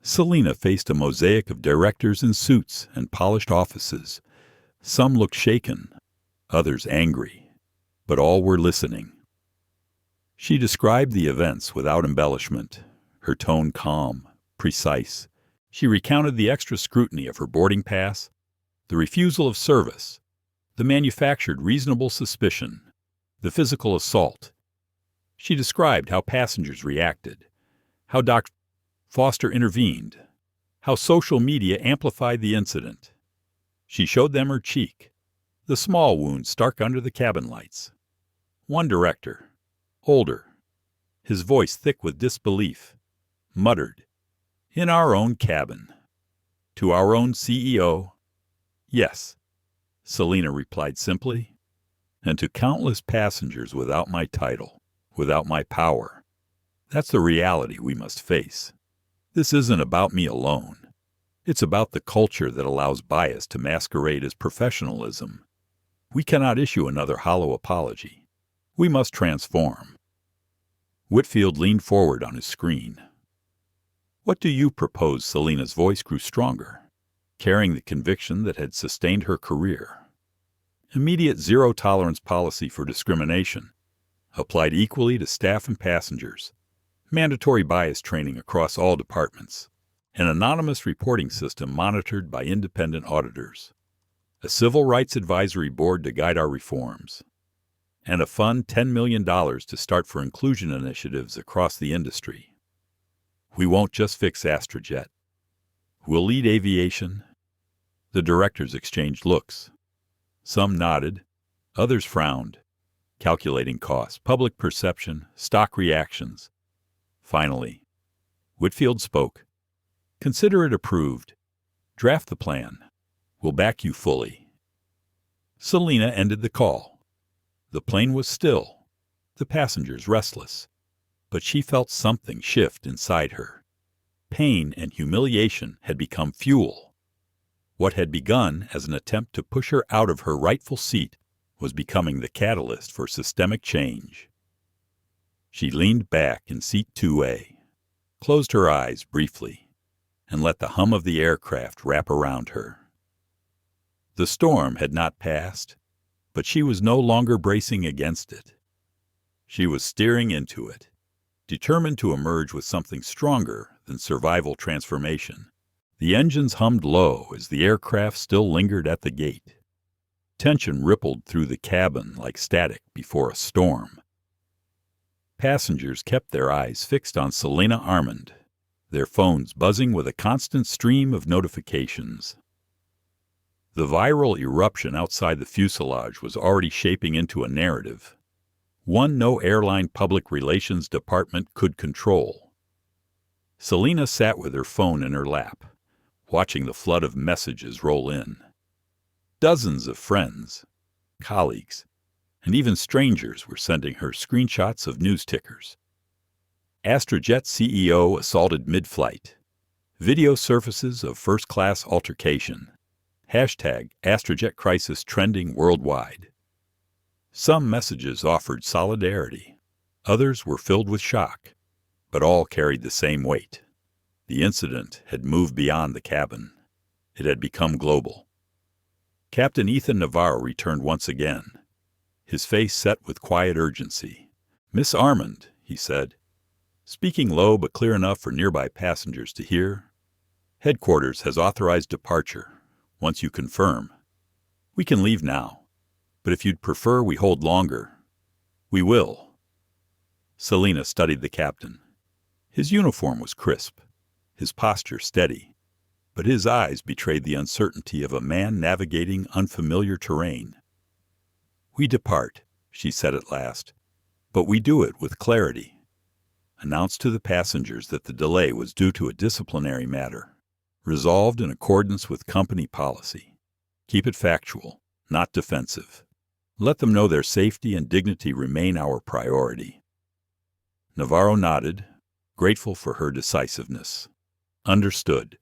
Selena faced a mosaic of directors in suits and polished offices. Some looked shaken, others angry, but all were listening. She described the events without embellishment, her tone calm, precise. She recounted the extra scrutiny of her boarding pass, the refusal of service, the manufactured reasonable suspicion, the physical assault. She described how passengers reacted, how Dr. Foster intervened, how social media amplified the incident. She showed them her cheek, the small wound stark under the cabin lights. One director, older, his voice thick with disbelief, muttered, "In our own cabin." To our own CEO, "Yes," Selena replied simply, "and to countless passengers without my title, without my power. That's the reality we must face. This isn't about me alone. It's about the culture that allows bias to masquerade as professionalism. We cannot issue another hollow apology. We must transform." Whitfield leaned forward on his screen. "What do you propose?" Selena's voice grew stronger, carrying the conviction that had sustained her career. Immediate zero-tolerance policy for discrimination, applied equally to staff and passengers. Mandatory bias training across all departments. An anonymous reporting system monitored by independent auditors. A civil rights advisory board to guide our reforms. And a fund $10 million to start for inclusion initiatives across the industry. We won't just fix Astrojet. We'll lead aviation. The directors exchanged looks. Some nodded, others frowned, calculating costs, public perception, stock reactions. Finally, Whitfield spoke. "Consider it approved. Draft the plan. We'll back you fully." Selena ended the call. The plane was still, the passengers restless, but she felt something shift inside her. Pain and humiliation had become fuel. What had begun as an attempt to push her out of her rightful seat was becoming the catalyst for systemic change. She leaned back in seat 2A, closed her eyes briefly, and let the hum of the aircraft wrap around her. The storm had not passed, but she was no longer bracing against it. She was steering into it, determined to emerge with something stronger than survival transformation. The engines hummed low as the aircraft still lingered at the gate. Tension rippled through the cabin like static before a storm. Passengers kept their eyes fixed on Selena Armand, their phones buzzing with a constant stream of notifications. The viral eruption outside the fuselage was already shaping into a narrative, one no airline public relations department could control. Selena sat with her phone in her lap, watching the flood of messages roll in. Dozens of friends, colleagues, and even strangers were sending her screenshots of news tickers. Astrojet CEO assaulted mid-flight. Video surfaces of first-class altercation. #Astrojet crisis trending worldwide. Some messages offered solidarity. Others were filled with shock, but all carried the same weight. The incident had moved beyond the cabin. It had become global. Captain Ethan Navarro returned once again, his face set with quiet urgency. "Miss Armand," he said, speaking low but clear enough for nearby passengers to hear, "Headquarters has authorized departure. Once you confirm, we can leave now, but if you'd prefer we hold longer, we will." Selena studied the captain. His uniform was crisp, his posture steady, but his eyes betrayed the uncertainty of a man navigating unfamiliar terrain. "We depart," she said at last, "but we do it with clarity. Announce to the passengers that the delay was due to a disciplinary matter, resolved in accordance with company policy. Keep it factual, not defensive. Let them know their safety and dignity remain our priority." Navarro nodded, grateful for her decisiveness. "Understood."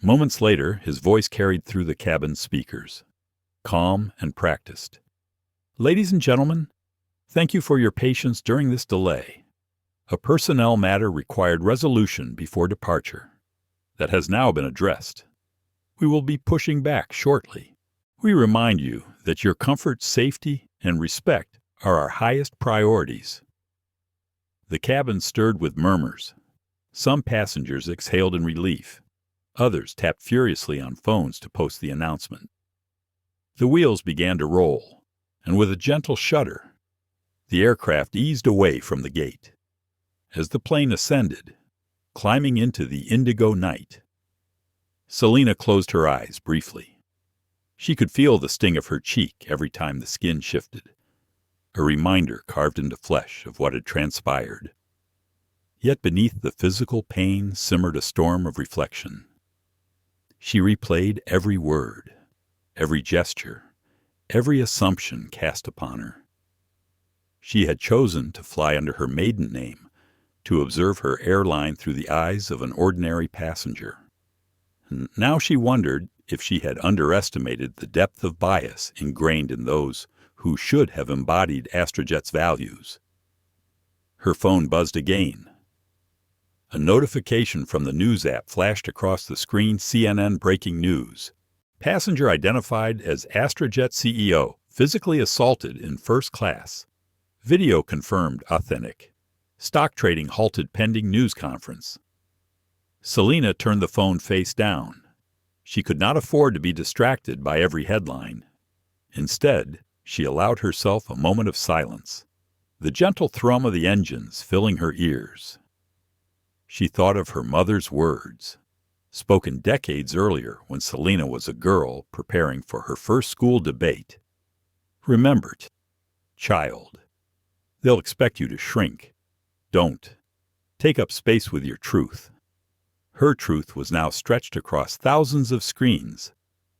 Moments later, his voice carried through the cabin speakers, calm and practiced. "Ladies and gentlemen, thank you for your patience during this delay. A personnel matter required resolution before departure. That has now been addressed. We will be pushing back shortly. We remind you that your comfort, safety, and respect are our highest priorities." The cabin stirred with murmurs. Some passengers exhaled in relief. Others tapped furiously on phones to post the announcement. The wheels began to roll, and with a gentle shudder, the aircraft eased away from the gate. As the plane ascended, climbing into the indigo night, Selena closed her eyes briefly. She could feel the sting of her cheek every time the skin shifted, a reminder carved into flesh of what had transpired. Yet beneath the physical pain simmered a storm of reflection. She replayed every word, every gesture, every assumption cast upon her. She had chosen to fly under her maiden name, to observe her airline through the eyes of an ordinary passenger. Now she wondered if she had underestimated the depth of bias ingrained in those who should have embodied Astrojet's values. Her phone buzzed again. A notification from the news app flashed across the screen. CNN breaking news. Passenger identified as Astrojet CEO, physically assaulted in first class. Video confirmed authentic. Stock trading halted pending news conference. Selena turned the phone face down. She could not afford to be distracted by every headline. Instead, she allowed herself a moment of silence, the gentle thrum of the engines filling her ears. She thought of her mother's words, spoken decades earlier when Selena was a girl preparing for her first school debate. "Remember, child, they'll expect you to shrink. Don't. Take up space with your truth." Her truth was now stretched across thousands of screens.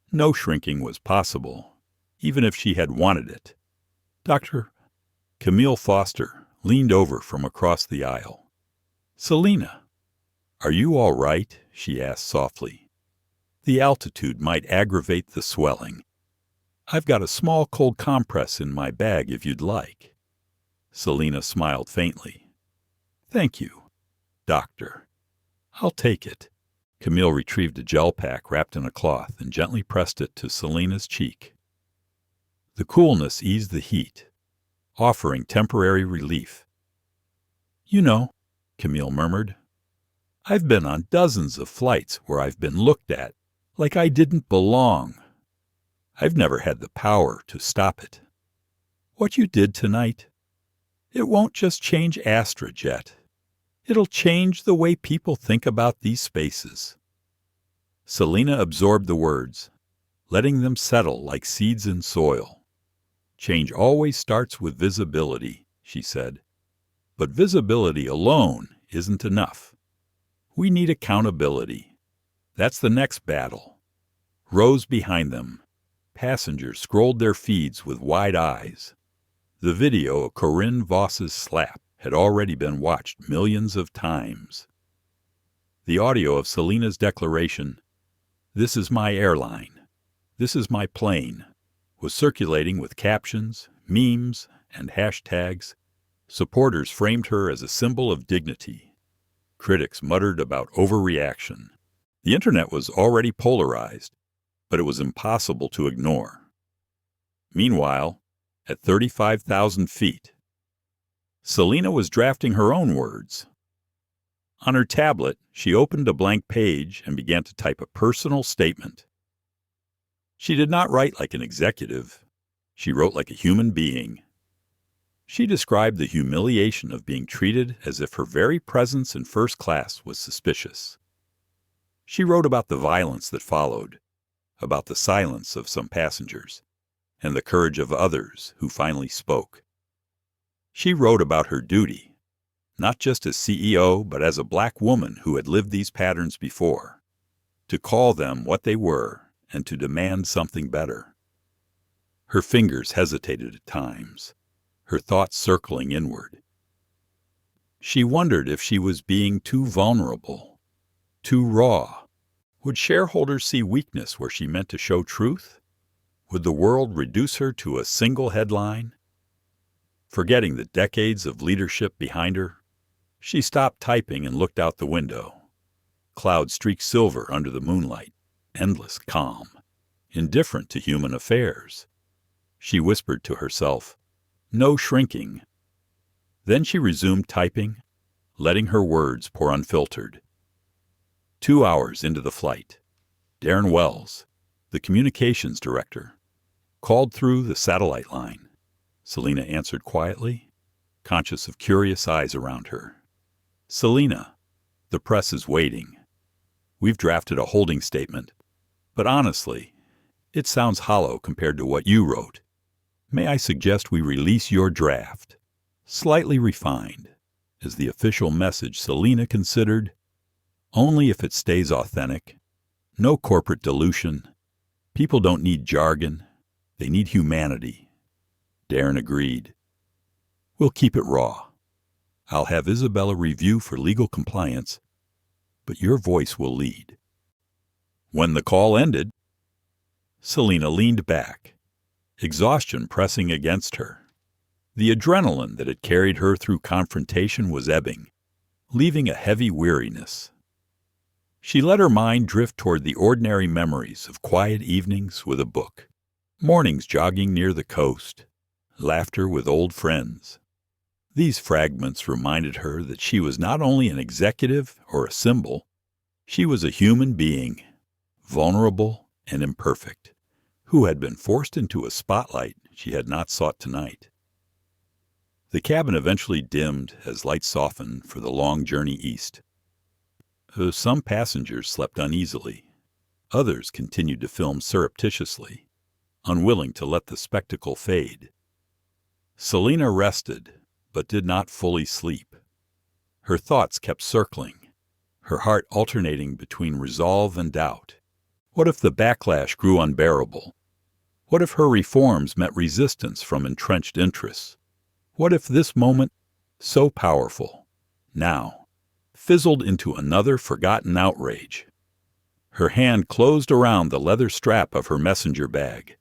No shrinking was possible, even if she had wanted it. Dr. Camille Foster leaned over from across the aisle. "Selina, are you all right?" she asked softly. "The altitude might aggravate the swelling. I've got a small cold compress in my bag if you'd like." Selina smiled faintly. "Thank you, Doctor. I'll take it." Camille retrieved a gel pack wrapped in a cloth and gently pressed it to Selina's cheek. The coolness eased the heat, offering temporary relief. "You know," Camille murmured, "I've been on dozens of flights where I've been looked at like I didn't belong. I've never had the power to stop it. What you did tonight, it won't just change Astrojet. It'll change the way people think about these spaces." Selina absorbed the words, letting them settle like seeds in soil. "Change always starts with visibility," she said. "But visibility alone isn't enough. We need accountability. That's the next battle." Rows behind them, passengers scrolled their feeds with wide eyes. The video of Corinne Voss's slap had already been watched millions of times. The audio of Selina's declaration, "This is my airline. This is my plane," was circulating with captions, memes, and hashtags. Supporters framed her as a symbol of dignity. Critics muttered about overreaction. The internet was already polarized, but it was impossible to ignore. Meanwhile, at 35,000 feet, Selina was drafting her own words. On her tablet, she opened a blank page and began to type a personal statement. She did not write like an executive. She wrote like a human being. She described the humiliation of being treated as if her very presence in first class was suspicious. She wrote about the violence that followed, about the silence of some passengers, and the courage of others who finally spoke. She wrote about her duty, not just as CEO, but as a black woman who had lived these patterns before, to call them what they were and to demand something better. Her fingers hesitated at times, her thoughts circling inward. She wondered if she was being too vulnerable, too raw. Would shareholders see weakness where she meant to show truth? Would the world reduce her to a single headline? Forgetting the decades of leadership behind her, she stopped typing and looked out the window. Clouds streaked silver under the moonlight, endless calm, indifferent to human affairs. She whispered to herself, "No shrinking." Then she resumed typing, letting her words pour unfiltered. 2 hours into the flight, Darren Wells, the communications director, called through the satellite line. Selina answered quietly, conscious of curious eyes around her. "Selina, the press is waiting. We've drafted a holding statement, but honestly, it sounds hollow compared to what you wrote. May I suggest we release your draft, slightly refined, as the official message Selina considered, only if it stays authentic. No corporate dilution. People don't need jargon. They need humanity." Darren agreed. "We'll keep it raw. I'll have Isabella review for legal compliance, but your voice will lead." When the call ended, Selina leaned back, exhaustion pressing against her. The adrenaline that had carried her through confrontation was ebbing, leaving a heavy weariness. She let her mind drift toward the ordinary memories of quiet evenings with a book, mornings jogging near the coast, laughter with old friends. These fragments reminded her that she was not only an executive or a symbol, she was a human being, vulnerable and imperfect, who had been forced into a spotlight she had not sought tonight. The cabin eventually dimmed as lights softened for the long journey east. Some passengers slept uneasily. Others continued to film surreptitiously, unwilling to let the spectacle fade. Selina rested, but did not fully sleep. Her thoughts kept circling, her heart alternating between resolve and doubt. What if the backlash grew unbearable? What if her reforms met resistance from entrenched interests? What if this moment, so powerful, now, fizzled into another forgotten outrage? Her hand closed around the leather strap of her messenger bag,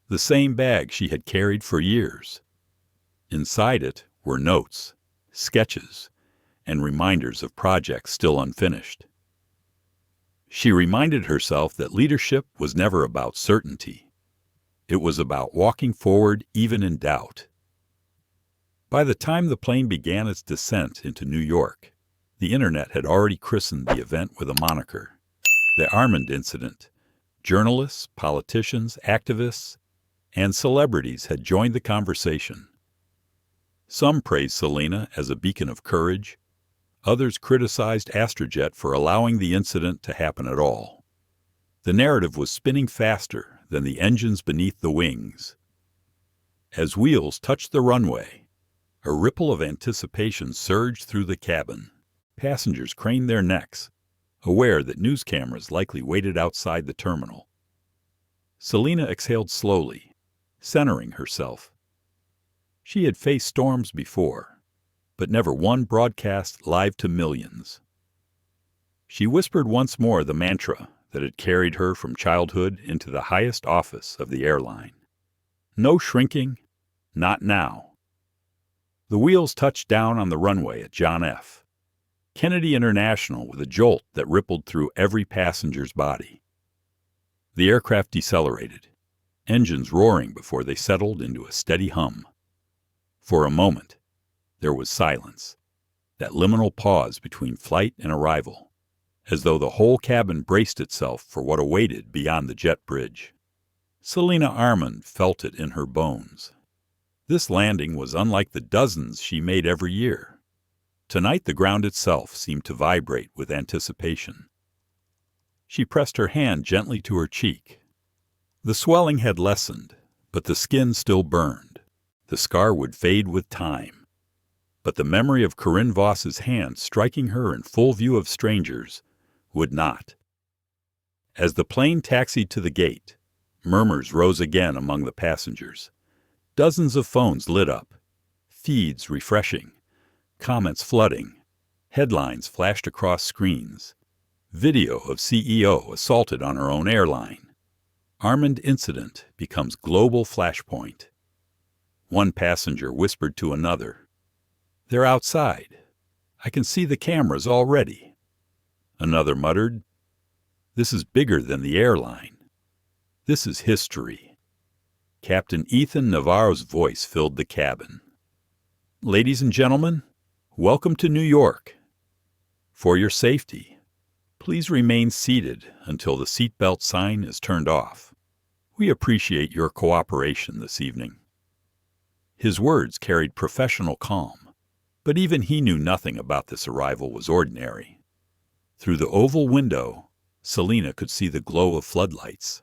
the same bag she had carried for years. Inside it were notes, sketches, and reminders of projects still unfinished. She reminded herself that leadership was never about certainty. It was about walking forward even in doubt. By the time the plane began its descent into New York, the internet had already christened the event with a moniker: the Armand Incident. Journalists, politicians, activists, and celebrities had joined the conversation. Some praised Selena as a beacon of courage. Others criticized Astrojet for allowing the incident to happen at all. The narrative was spinning faster than the engines beneath the wings. As wheels touched the runway, a ripple of anticipation surged through the cabin. Passengers craned their necks, aware that news cameras likely waited outside the terminal. Selena exhaled slowly, centering herself. She had faced storms before, but never one broadcast live to millions. She whispered once more the mantra that had carried her from childhood into the highest office of the airline. No shrinking, not now. The wheels touched down on the runway at John F. Kennedy International with a jolt that rippled through every passenger's body. The aircraft decelerated, engines roaring before they settled into a steady hum. For a moment, there was silence, that liminal pause between flight and arrival, as though the whole cabin braced itself for what awaited beyond the jet bridge. Selena Armand felt it in her bones. This landing was unlike the dozens she made every year. Tonight the ground itself seemed to vibrate with anticipation. She pressed her hand gently to her cheek. The swelling had lessened, but the skin still burned. The scar would fade with time. But the memory of Corinne Voss's hand striking her in full view of strangers would not. As the plane taxied to the gate, murmurs rose again among the passengers. Dozens of phones lit up, feeds refreshing, comments flooding, headlines flashed across screens. Video of CEO assaulted on her own airline. Armand Incident becomes global flashpoint. One passenger whispered to another, "They're outside. I can see the cameras already." Another muttered, "This is bigger than the airline. This is history." Captain Ethan Navarro's voice filled the cabin. "Ladies and gentlemen, welcome to New York. For your safety, please remain seated until the seatbelt sign is turned off. We appreciate your cooperation this evening." His words carried professional calm, but even he knew nothing about this arrival was ordinary. Through the oval window, Selena could see the glow of floodlights.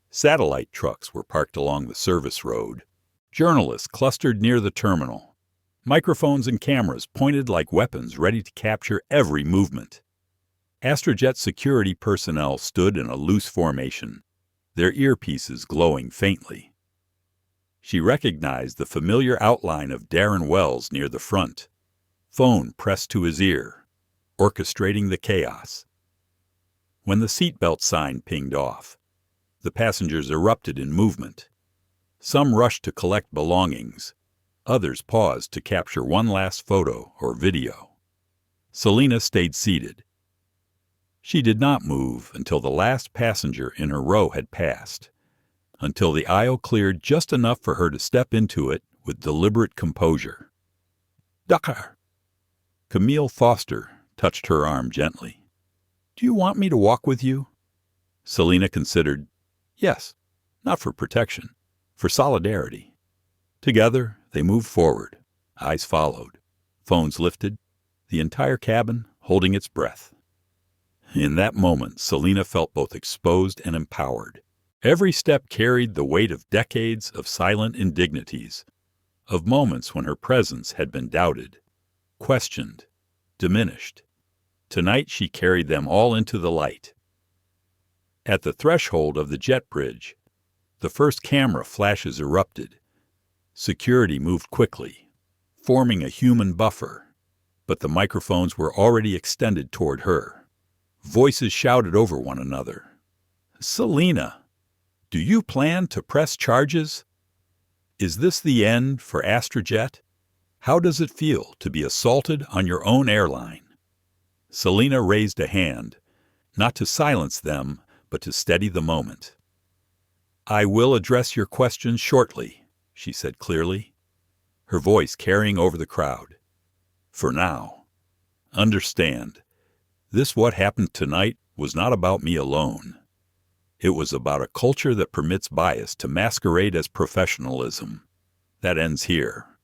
Satellite trucks were parked along the service road. Journalists clustered near the terminal. Microphones and cameras pointed like weapons ready to capture every movement. Astrojet security personnel stood in a loose formation, their earpieces glowing faintly. She recognized the familiar outline of Darren Wells near the front, phone pressed to his ear, orchestrating the chaos. When the seatbelt sign pinged off, the passengers erupted in movement. Some rushed to collect belongings. Others paused to capture one last photo or video. Selena stayed seated. She did not move until the last passenger in her row had passed, until the aisle cleared just enough for her to step into it with deliberate composure. "Dakar!" Camille Foster touched her arm gently. "Do you want me to walk with you?" Selena considered. Yes, not for protection, for solidarity. Together, they moved forward. Eyes followed. Phones lifted. The entire cabin holding its breath. In that moment, Selena felt both exposed and empowered. Every step carried the weight of decades of silent indignities, of moments when her presence had been doubted, questioned, diminished. Tonight she carried them all into the light. At the threshold of the jet bridge, the first camera flashes erupted. Security moved quickly, forming a human buffer, but the microphones were already extended toward her. Voices shouted over one another. "Selina, do you plan to press charges? Is this the end for Astrojet? How does it feel to be assaulted on your own airline?" Selina raised a hand, not to silence them, but to steady the moment. "I will address your questions shortly," she said clearly, her voice carrying over the crowd. "For now, understand, what happened tonight was not about me alone. It was about a culture that permits bias to masquerade as professionalism. That ends here."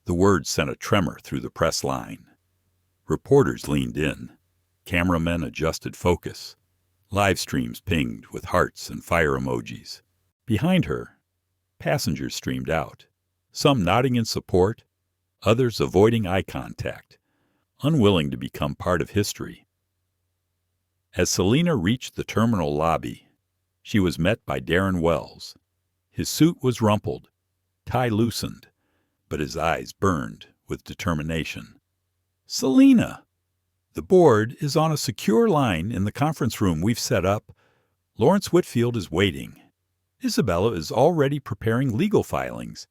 The words sent a tremor through the press line. Reporters leaned in. Cameramen adjusted focus. Live streams pinged with hearts and fire emojis. Behind her, passengers streamed out, some nodding in support, others avoiding eye contact, unwilling to become part of history. As Selina reached the terminal lobby, she was met by Darren Wells. His suit was rumpled, tie loosened, but his eyes burned with determination. "Selina, the board is on a secure line in the conference room we've set up. Lawrence Whitfield is waiting. Isabella is already preparing legal filings.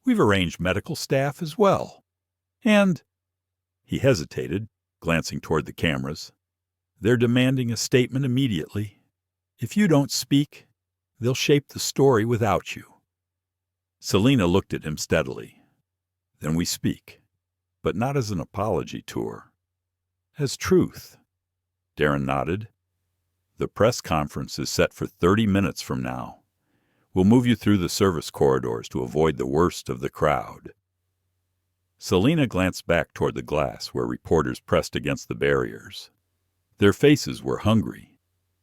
We've arranged medical staff as well. And," he hesitated, glancing toward the cameras, "they're demanding a statement immediately. If you don't speak, they'll shape the story without you." Selina looked at him steadily. "Then we speak, but not as an apology tour. As truth." Darren nodded. "The press conference is set for 30 minutes from now. We'll move you through the service corridors to avoid the worst of the crowd." Selina glanced back toward the glass where reporters pressed against the barriers. Their faces were hungry,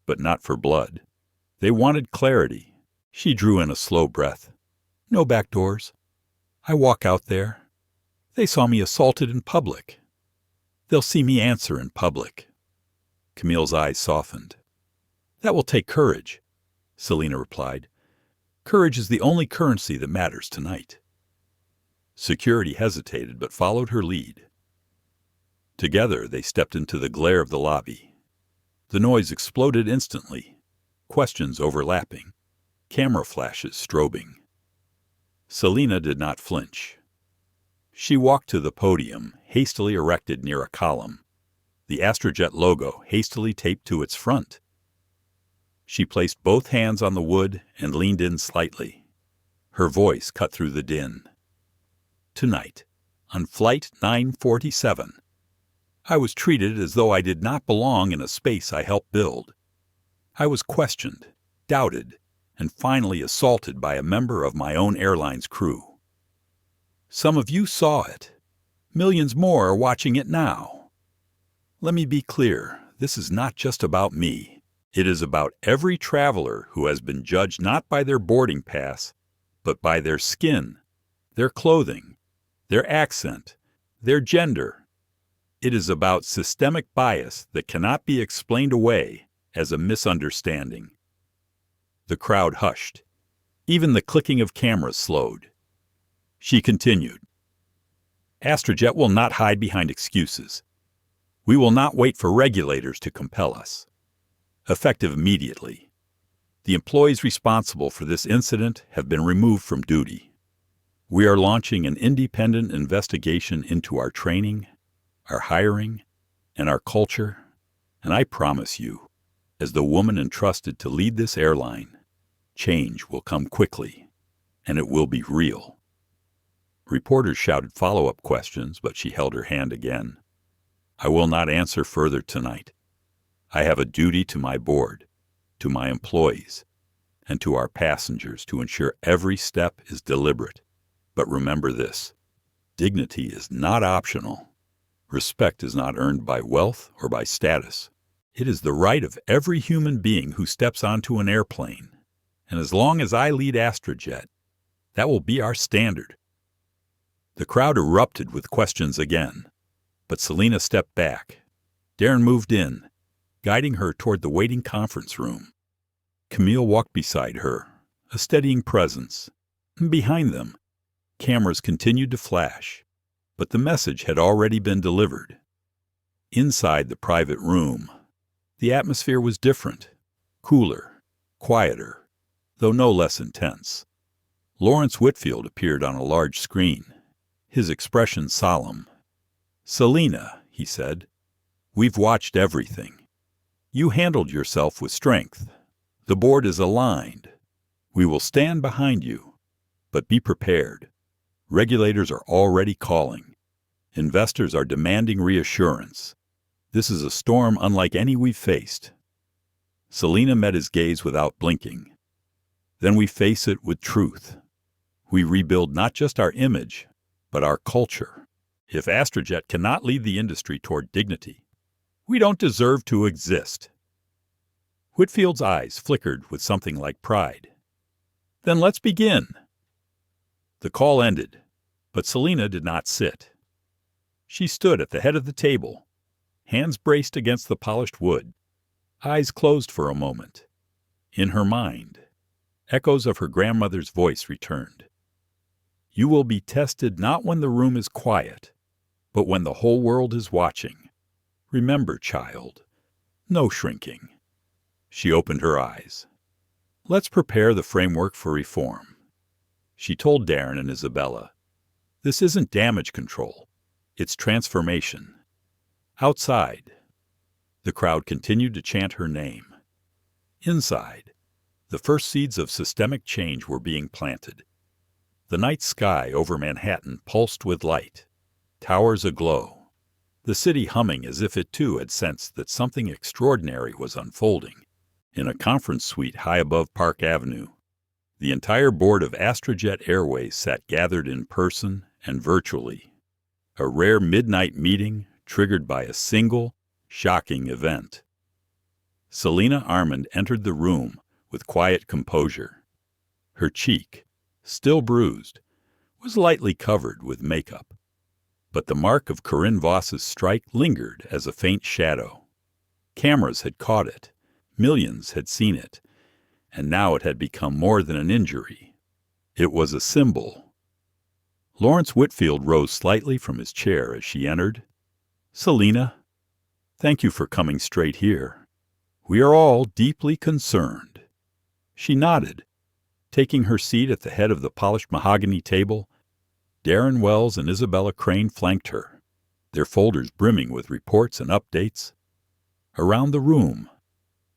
but not for blood. They wanted clarity. She drew in a slow breath. "No back doors. I walk out there. They saw me assaulted in public. They'll see me answer in public." Camille's eyes softened. "That will take courage," Selina replied. "Courage is the only currency that matters tonight." Security hesitated but followed her lead. Together they stepped into the glare of the lobby. The noise exploded instantly, questions overlapping, camera flashes strobing. Selina did not flinch. She walked to the podium, hastily erected near a column, the Astrojet logo hastily taped to its front. She placed both hands on the wood and leaned in slightly. Her voice cut through the din. "Tonight, on Flight 947, I was treated as though I did not belong in a space I helped build. I was questioned, doubted, and finally assaulted by a member of my own airline's crew. Some of you saw it. Millions more are watching it now. Let me be clear, this is not just about me. It is about every traveler who has been judged not by their boarding pass, but by their skin, their clothing, their accent, their gender. It is about systemic bias that cannot be explained away as a misunderstanding." The crowd hushed. Even the clicking of cameras slowed. She continued, "Astrojet will not hide behind excuses. We will not wait for regulators to compel us. Effective immediately. The employees responsible for this incident have been removed from duty. We are launching an independent investigation into our training, our hiring, and our culture, and I promise you, as the woman entrusted to lead this airline, change will come quickly, and it will be real." Reporters shouted follow-up questions, but she held her hand again. "I will not answer further tonight. I have a duty to my board, to my employees, and to our passengers to ensure every step is deliberate. But remember this, dignity is not optional. Respect is not earned by wealth or by status. It is the right of every human being who steps onto an airplane. And as long as I lead Astrojet, that will be our standard." The crowd erupted with questions again, but Selina stepped back. Darren moved in, guiding her toward the waiting conference room. Camille walked beside her, a steadying presence. Behind them, cameras continued to flash, but the message had already been delivered. Inside the private room, the atmosphere was different, cooler, quieter, though no less intense. Lawrence Whitfield appeared on a large screen, his expression solemn. "Selina," he said, "we've watched everything. You handled yourself with strength. The board is aligned. We will stand behind you. But be prepared. Regulators are already calling. Investors are demanding reassurance. This is a storm unlike any we've faced." Selina met his gaze without blinking. "Then we face it with truth. We rebuild not just our image, but our culture. If Astrojet cannot lead the industry toward dignity, we don't deserve to exist." Whitfield's eyes flickered with something like pride. "Then let's begin." The call ended, but Selina did not sit. She stood at the head of the table, hands braced against the polished wood, eyes closed for a moment. In her mind, echoes of her grandmother's voice returned. "You will be tested not when the room is quiet, but when the whole world is watching. Remember, child, no shrinking." She opened her eyes. "Let's prepare the framework for reform." She told Darren and Isabella, "This isn't damage control. It's transformation." Outside, the crowd continued to chant her name. Inside, the first seeds of systemic change were being planted. The night sky over Manhattan pulsed with light, towers aglow, the city humming as if it too had sensed that something extraordinary was unfolding. In a conference suite high above Park Avenue, the entire board of Astrojet Airways sat gathered in person and virtually, a rare midnight meeting triggered by a single, shocking event. Selina Armand entered the room with quiet composure. Her cheek, still bruised, was lightly covered with makeup, but the mark of Corinne Voss's strike lingered as a faint shadow. Cameras had caught it, millions had seen it, and now it had become more than an injury. It was a symbol. Lawrence Whitfield rose slightly from his chair as she entered. "Selina, thank you for coming straight here. We are all deeply concerned." She nodded, taking her seat at the head of the polished mahogany table. Darren Wells and Isabella Crane flanked her, their folders brimming with reports and updates. Around the room,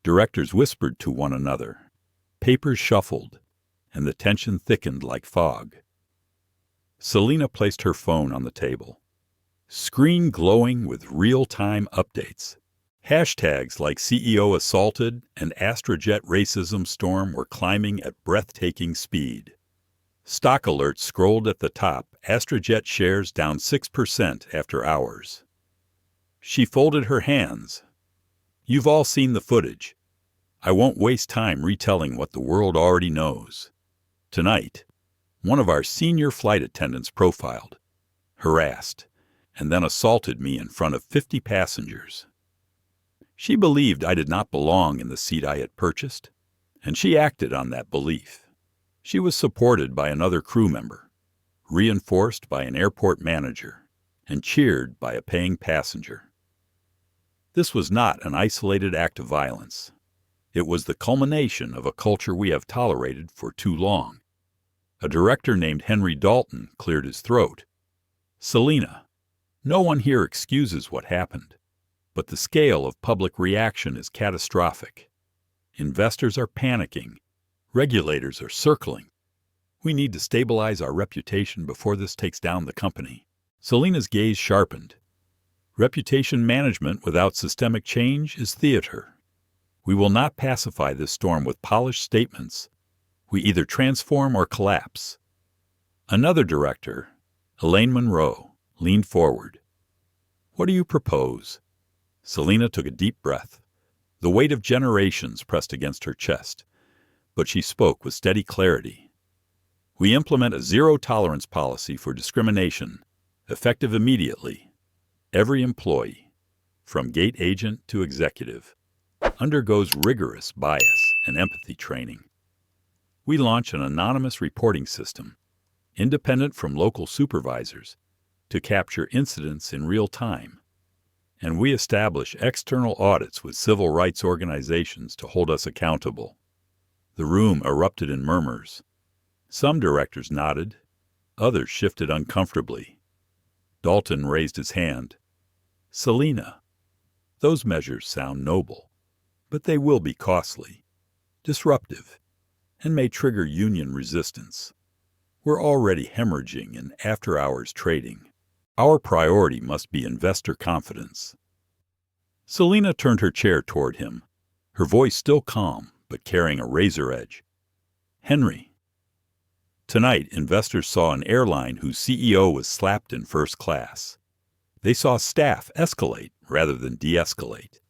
directors whispered to one another, papers shuffled, and the tension thickened like fog. Selina placed her phone on the table, screen glowing with real-time updates. Hashtags like CEO assaulted and Astrojet racism storm were climbing at breathtaking speed. Stock alerts scrolled at the top, Astrojet shares down 6% after hours. She folded her hands. "You've all seen the footage. I won't waste time retelling what the world already knows. Tonight, one of our senior flight attendants profiled, harassed, and then assaulted me in front of 50 passengers. She believed I did not belong in the seat I had purchased, and she acted on that belief. She was supported by another crew member, reinforced by an airport manager, and cheered by a paying passenger. This was not an isolated act of violence. It was the culmination of a culture we have tolerated for too long. A director named Henry Dalton cleared his throat. "Selina, no one here excuses what happened, but the scale of public reaction is catastrophic. Investors are panicking. Regulators are circling. We need to stabilize our reputation before this takes down the company." Selina's gaze sharpened. Reputation management without systemic change is theater. We will not pacify this storm with polished statements. We either transform or collapse. Another director, Elaine Monroe, leaned forward. "What do you propose?" Selina took a deep breath. The weight of generations pressed against her chest, but she spoke with steady clarity. "We implement a zero-tolerance policy for discrimination, effective immediately. Every employee, from gate agent to executive, undergoes rigorous bias and empathy training. We launch an anonymous reporting system, independent from local supervisors, to capture incidents in real time. And we establish external audits with civil rights organizations to hold us accountable. The room erupted in murmurs. Some directors nodded, others shifted uncomfortably. Dalton raised his hand. Selina, those measures sound noble, but they will be costly, disruptive, and may trigger union resistance. We're already hemorrhaging in after-hours trading. Our priority must be investor confidence. Selina turned her chair toward him, her voice still calm, but carrying a razor edge. Henry, tonight investors saw an airline whose CEO was slapped in first class. They saw staff escalate rather than de-escalate.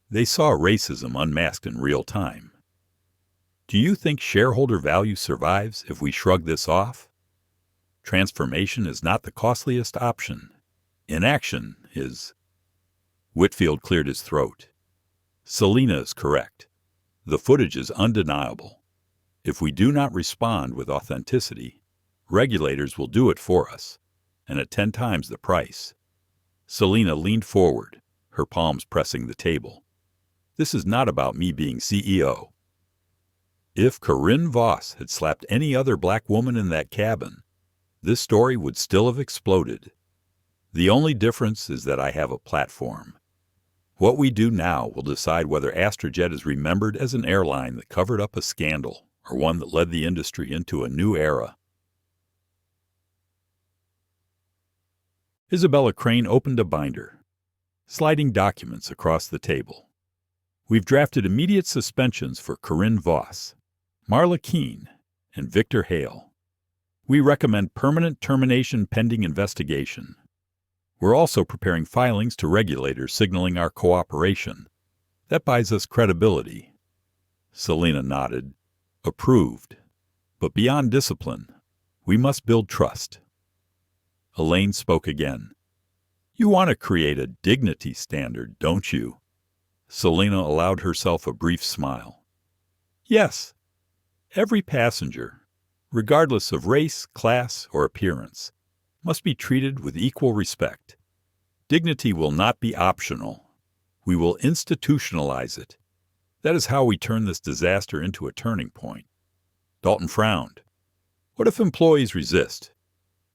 They saw racism unmasked in real time. Do you think shareholder value survives if we shrug this off? Transformation is not the costliest option. Inaction is. Whitfield cleared his throat. Selina is correct. The footage is undeniable. If we do not respond with authenticity, regulators will do it for us, and at 10 times the price. Selina leaned forward, her palms pressing the table. This is not about me being CEO. If Corinne Voss had slapped any other black woman in that cabin, this story would still have exploded. The only difference is that I have a platform. What we do now will decide whether Astrojet is remembered as an airline that covered up a scandal or one that led the industry into a new era. Isabella Crane opened a binder, sliding documents across the table. We've drafted immediate suspensions for Corinne Voss, Marla Keene, and Victor Hale. We recommend permanent termination pending investigation. We're also preparing filings to regulators signaling our cooperation. That buys us credibility. Selina nodded. Approved. But beyond discipline, we must build trust. Elaine spoke again. You want to create a dignity standard, don't you? Selina allowed herself a brief smile. Yes. Every passenger, regardless of race, class, or appearance, must be treated with equal respect. Dignity will not be optional. We will institutionalize it. That is how we turn this disaster into a turning point. Dalton frowned. What if employees resist?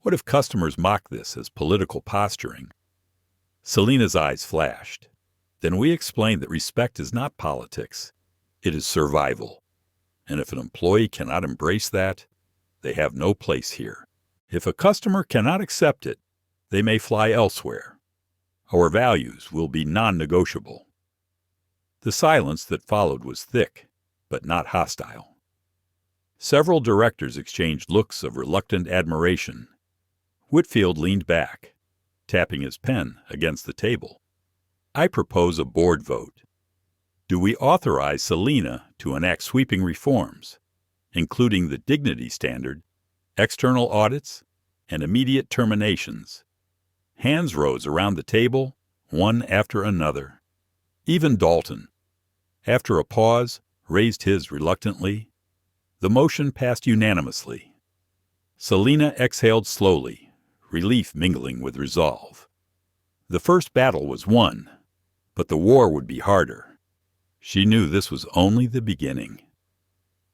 What if customers mock this as political posturing? Selina's eyes flashed. Then we explained that respect is not politics. It is survival. And if an employee cannot embrace that, they have no place here. If a customer cannot accept it, they may fly elsewhere. Our values will be non-negotiable. The silence that followed was thick, but not hostile. Several directors exchanged looks of reluctant admiration. Whitfield leaned back, tapping his pen against the table. I propose a board vote. Do we authorize Selina to enact sweeping reforms, including the dignity standard, external audits, and immediate terminations? Hands rose around the table, one after another. Even Dalton, after a pause, raised his reluctantly. The motion passed unanimously. Selina exhaled slowly, relief mingling with resolve. The first battle was won, but the war would be harder. She knew this was only the beginning.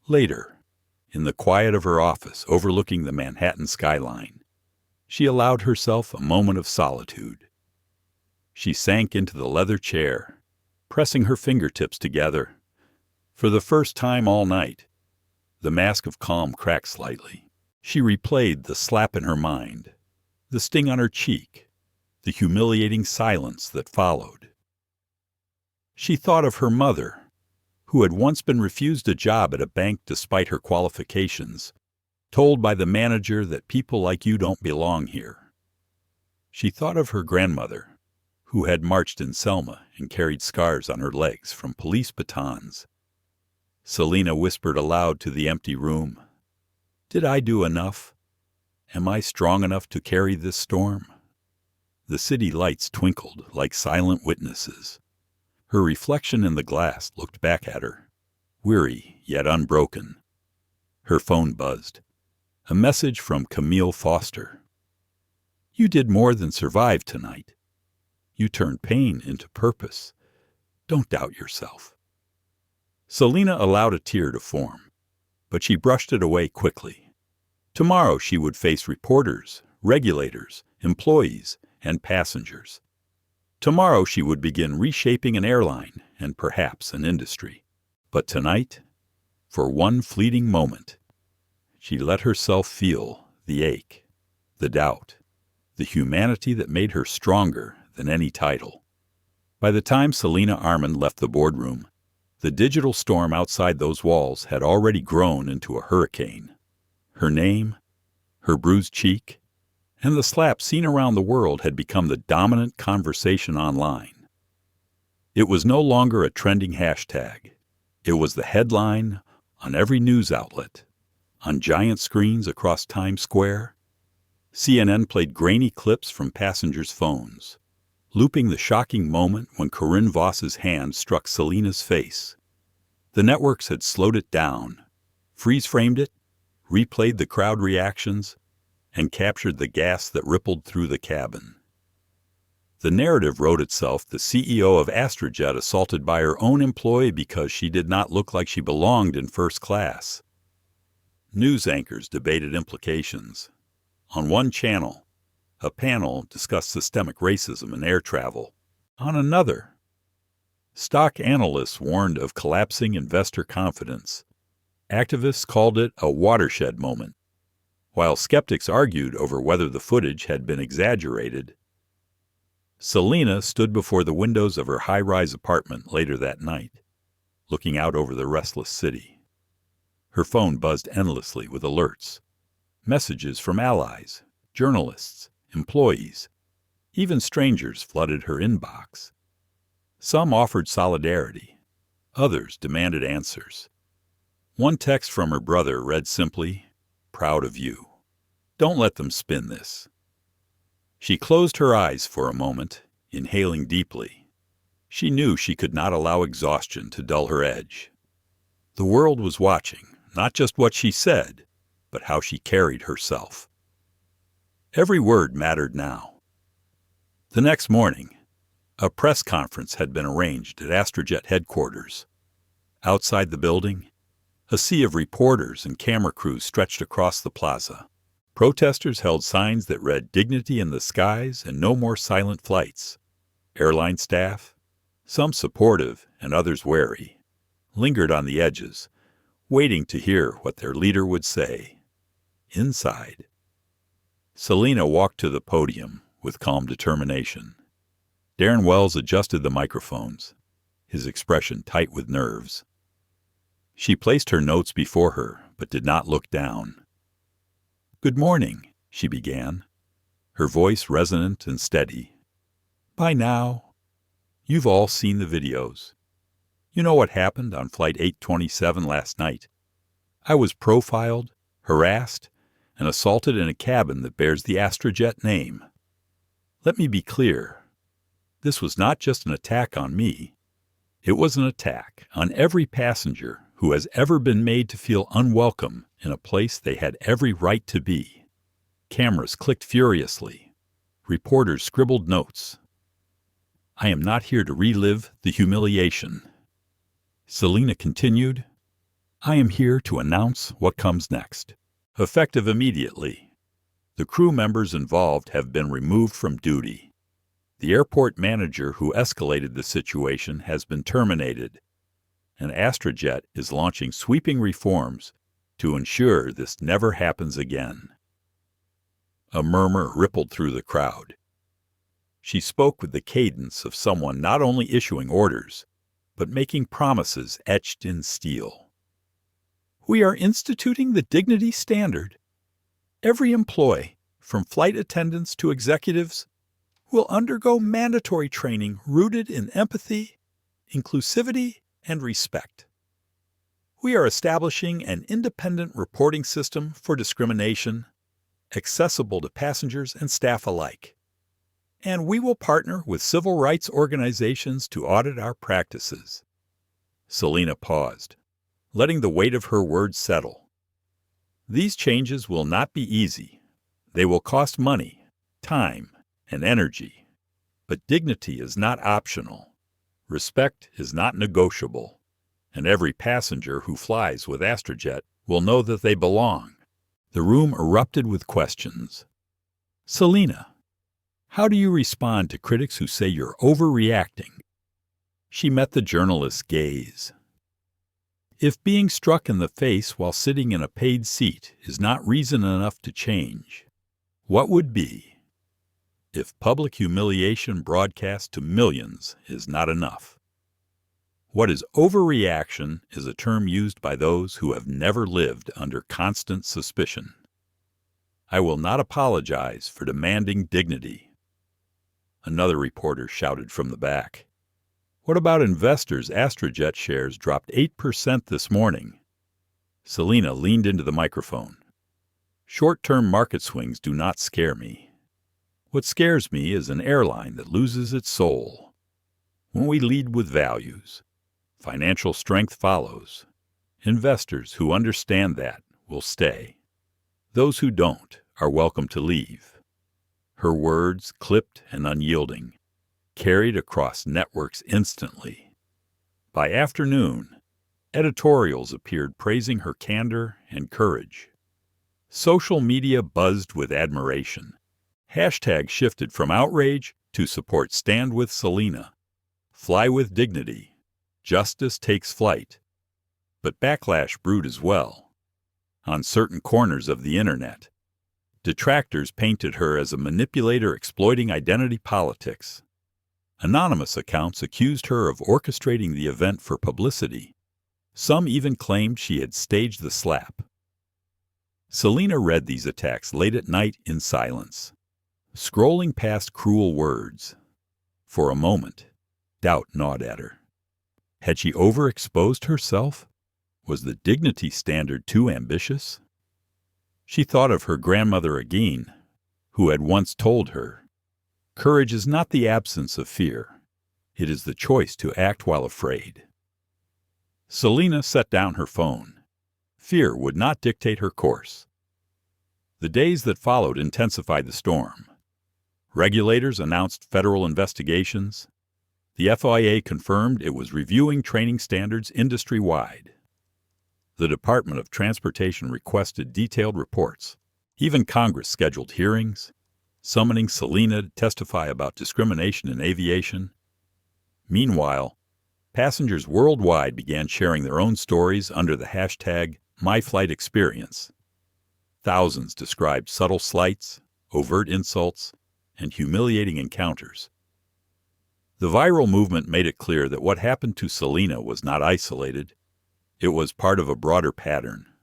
Later, in the quiet of her office overlooking the Manhattan skyline, she allowed herself a moment of solitude. She sank into the leather chair, pressing her fingertips together. For the first time all night, the mask of calm cracked slightly. She replayed the slap in her mind, the sting on her cheek, the humiliating silence that followed. She thought of her mother, who had once been refused a job at a bank despite her qualifications, told by the manager that people like you don't belong here. She thought of her grandmother, who had marched in Selma and carried scars on her legs from police batons. Selina whispered aloud to the empty room, Did I do enough? Am I strong enough to carry this storm? The city lights twinkled like silent witnesses. Her reflection in the glass looked back at her, weary yet unbroken. Her phone buzzed. A message from Camille Foster. "You did more than survive tonight. You turned pain into purpose. Don't doubt yourself." Selena allowed a tear to form, but she brushed it away quickly. Tomorrow she would face reporters, regulators, employees, and passengers. Tomorrow she would begin reshaping an airline and perhaps an industry. But tonight, for one fleeting moment, she let herself feel the ache, the doubt, the humanity that made her stronger than any title. By the time Selena Armand left the boardroom, the digital storm outside those walls had already grown into a hurricane. Her name, her bruised cheek, and the slap seen around the world had become the dominant conversation online. It was no longer a trending hashtag. It was the headline on every news outlet, on giant screens across Times Square. CNN played grainy clips from passengers' phones, looping the shocking moment when Corinne Voss's hand struck Selena's face. The networks had slowed it down, freeze-framed it, replayed the crowd reactions, and captured the gas that rippled through the cabin. The narrative wrote itself: the CEO of Astrojet assaulted by her own employee because she did not look like she belonged in first class. News anchors debated implications. On one channel, a panel discussed systemic racism in air travel. On another, stock analysts warned of collapsing investor confidence. Activists called it a watershed moment, while skeptics argued over whether the footage had been exaggerated. Selena stood before the windows of her high-rise apartment later that night, looking out over the restless city. Her phone buzzed endlessly with alerts, messages from allies, journalists, employees. Even strangers flooded her inbox. Some offered solidarity. Others demanded answers. One text from her brother read simply, "Proud of you. Don't let them spin this." She closed her eyes for a moment, inhaling deeply. She knew she could not allow exhaustion to dull her edge. The world was watching, not just what she said, but how she carried herself. Every word mattered now. The next morning, a press conference had been arranged at Astrojet headquarters. Outside the building, a sea of reporters and camera crews stretched across the plaza. Protesters held signs that read "Dignity in the skies" and "No more silent flights." Airline staff, some supportive and others wary, lingered on the edges, waiting to hear what their leader would say. Inside, Selena walked to the podium with calm determination. Darren Wells adjusted the microphones, his expression tight with nerves. She placed her notes before her, but did not look down. "Good morning," she began, her voice resonant and steady. "By now, you've all seen the videos. You know what happened on Flight 827 last night. I was profiled, harassed, and assaulted in a cabin that bears the Astrojet name. Let me be clear. This was not just an attack on me. It was an attack on every passenger who has ever been made to feel unwelcome in a place they had every right to be." Cameras clicked furiously. Reporters scribbled notes. "I am not here to relive the humiliation." Selena continued, "I am here to announce what comes next. Effective immediately. The crew members involved have been removed from duty. The airport manager who escalated the situation has been terminated, and Astrojet is launching sweeping reforms to ensure this never happens again." A murmur rippled through the crowd. She spoke with the cadence of someone not only issuing orders, but making promises etched in steel. "We are instituting the dignity standard. Every employee, from flight attendants to executives, will undergo mandatory training rooted in empathy, inclusivity, and respect. We are establishing an independent reporting system for discrimination, accessible to passengers and staff alike. and we will partner with civil rights organizations to audit our practices." Selina paused, letting the weight of her words settle. "These changes will not be easy. They will cost money, time, and energy. But dignity is not optional. Respect is not negotiable. And every passenger who flies with Astrojet will know that they belong." The room erupted with questions. "Selina, how do you respond to critics who say you're overreacting?" She met the journalist's gaze. "If being struck in the face while sitting in a paid seat is not reason enough to change, what would be? If public humiliation broadcast to millions is not enough. What is overreaction is a term used by those who have never lived under constant suspicion. I will not apologize for demanding dignity." Another reporter shouted from the back. "What about investors? Astrojet shares dropped 8% this morning." Selina leaned into the microphone. "Short-term market swings do not scare me. What scares me is an airline that loses its soul. When we lead with values, financial strength follows. Investors who understand that will stay. Those who don't are welcome to leave." Her words, clipped and unyielding, carried across networks instantly. By afternoon, editorials appeared praising her candor and courage. Social media buzzed with admiration. Hashtags shifted from outrage to support Stand with Selina, Fly with Dignity, Justice Takes Flight. But backlash brewed as well. On certain corners of the internet, detractors painted her as a manipulator exploiting identity politics. Anonymous accounts accused her of orchestrating the event for publicity. Some even claimed she had staged the slap. Selina read these attacks late at night in silence, scrolling past cruel words. For a moment, doubt gnawed at her. Had she overexposed herself? Was the dignity standard too ambitious? She thought of her grandmother again, who had once told her, "Courage is not the absence of fear. It is the choice to act while afraid." Selina set down her phone. Fear would not dictate her course. The days that followed intensified the storm. Regulators announced federal investigations. The FIA confirmed it was reviewing training standards industry-wide. The Department of Transportation requested detailed reports. Even Congress scheduled hearings, summoning Selina to testify about discrimination in aviation. Meanwhile, passengers worldwide began sharing their own stories under the hashtag #MyFlightExperience. Thousands described subtle slights, overt insults, and humiliating encounters. The viral movement made it clear that what happened to Selina was not isolated. It was part of a broader pattern.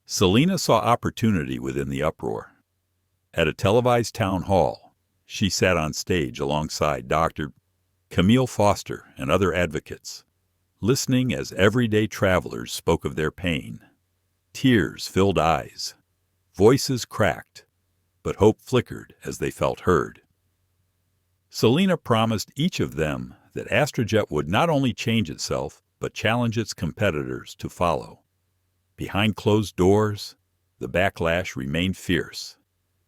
Selina saw opportunity within the uproar. At a televised town hall, she sat on stage alongside Dr. Camille Foster and other advocates, listening as everyday travelers spoke of their pain. Tears filled eyes, voices cracked, but hope flickered as they felt heard. Selina promised each of them that Astrojet would not only change itself, but challenge its competitors to follow. Behind closed doors, the backlash remained fierce.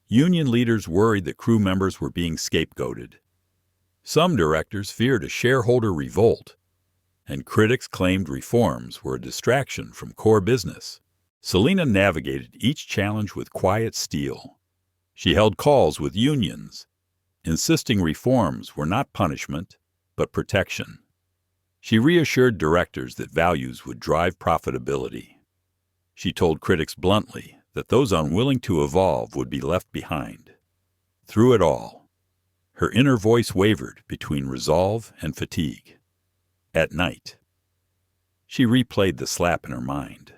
Union leaders worried that crew members were being scapegoated. Some directors feared a shareholder revolt, and critics claimed reforms were a distraction from core business. Selina navigated each challenge with quiet steel. She held calls with unions, insisting reforms were not punishment, but protection. She reassured directors that values would drive profitability. She told critics bluntly that those unwilling to evolve would be left behind. Through it all, her inner voice wavered between resolve and fatigue. At night, she replayed the slap in her mind,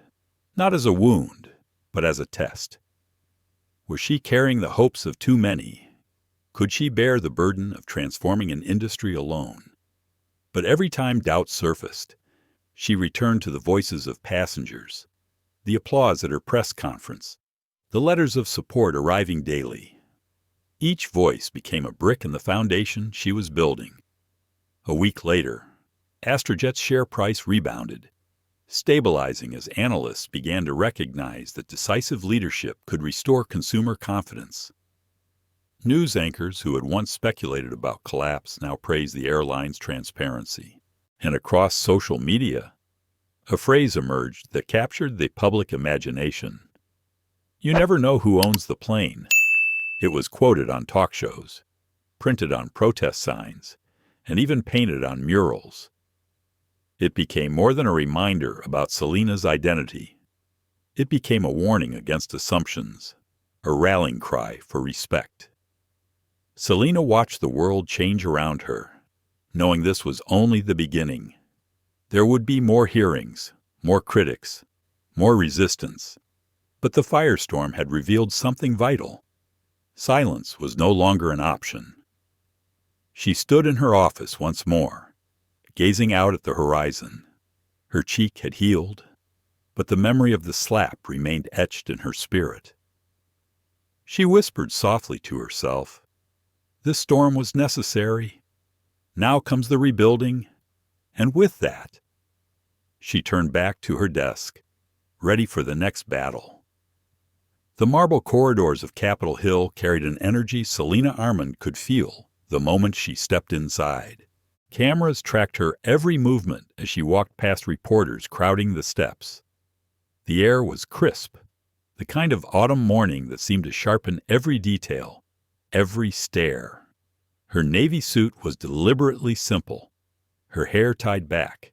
not as a wound, but as a test. Was she carrying the hopes of too many? Could she bear the burden of transforming an industry alone? But every time doubt surfaced, she returned to the voices of passengers, the applause at her press conference, the letters of support arriving daily. Each voice became a brick in the foundation she was building. A week later, Astrojet's share price rebounded, stabilizing as analysts began to recognize that decisive leadership could restore consumer confidence. News anchors who had once speculated about collapse now praised the airline's transparency. And across social media, a phrase emerged that captured the public imagination. "You never know who owns the plane." It was quoted on talk shows, printed on protest signs, and even painted on murals. It became more than a reminder about Selena's identity. It became a warning against assumptions, a rallying cry for respect. Selena watched the world change around her, knowing this was only the beginning. There would be more hearings, more critics, more resistance. But the firestorm had revealed something vital. Silence was no longer an option. She stood in her office once more, gazing out at the horizon. Her cheek had healed, but the memory of the slap remained etched in her spirit. She whispered softly to herself, "This storm was necessary. Now comes the rebuilding, and with that..." She turned back to her desk, ready for the next battle. The marble corridors of Capitol Hill carried an energy Selena Armand could feel the moment she stepped inside. Cameras tracked her every movement as she walked past reporters crowding the steps. The air was crisp, the kind of autumn morning that seemed to sharpen every detail, every stare. Her navy suit was deliberately simple, her hair tied back,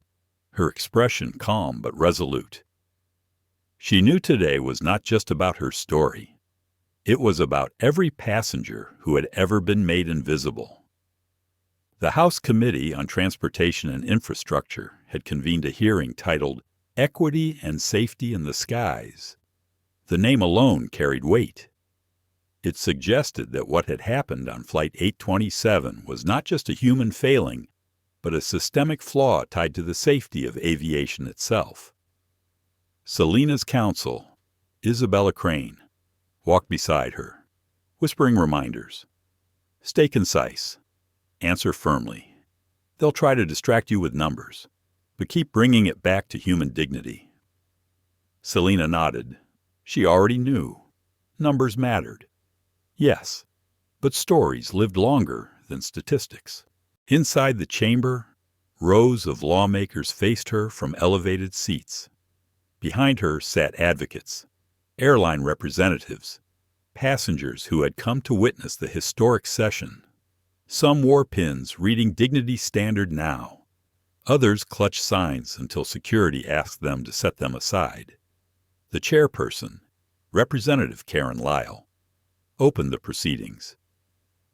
her expression calm but resolute. She knew today was not just about her story. It was about every passenger who had ever been made invisible. The House Committee on Transportation and Infrastructure had convened a hearing titled "Equity and Safety in the Skies." The name alone carried weight. It suggested that what had happened on Flight 827 was not just a human failing, but a systemic flaw tied to the safety of aviation itself. Selena's counsel, Isabella Crane, walked beside her, whispering reminders. "Stay concise. Answer firmly. They'll try to distract you with numbers, but keep bringing it back to human dignity." Selena nodded. She already knew. Numbers mattered. Yes, but stories lived longer than statistics. Inside the chamber, rows of lawmakers faced her from elevated seats. Behind her sat advocates, airline representatives, passengers who had come to witness the historic session. Some wore pins reading "Dignity Standard Now." Others clutched signs until security asked them to set them aside. The chairperson, Representative Karen Lyle, opened the proceedings.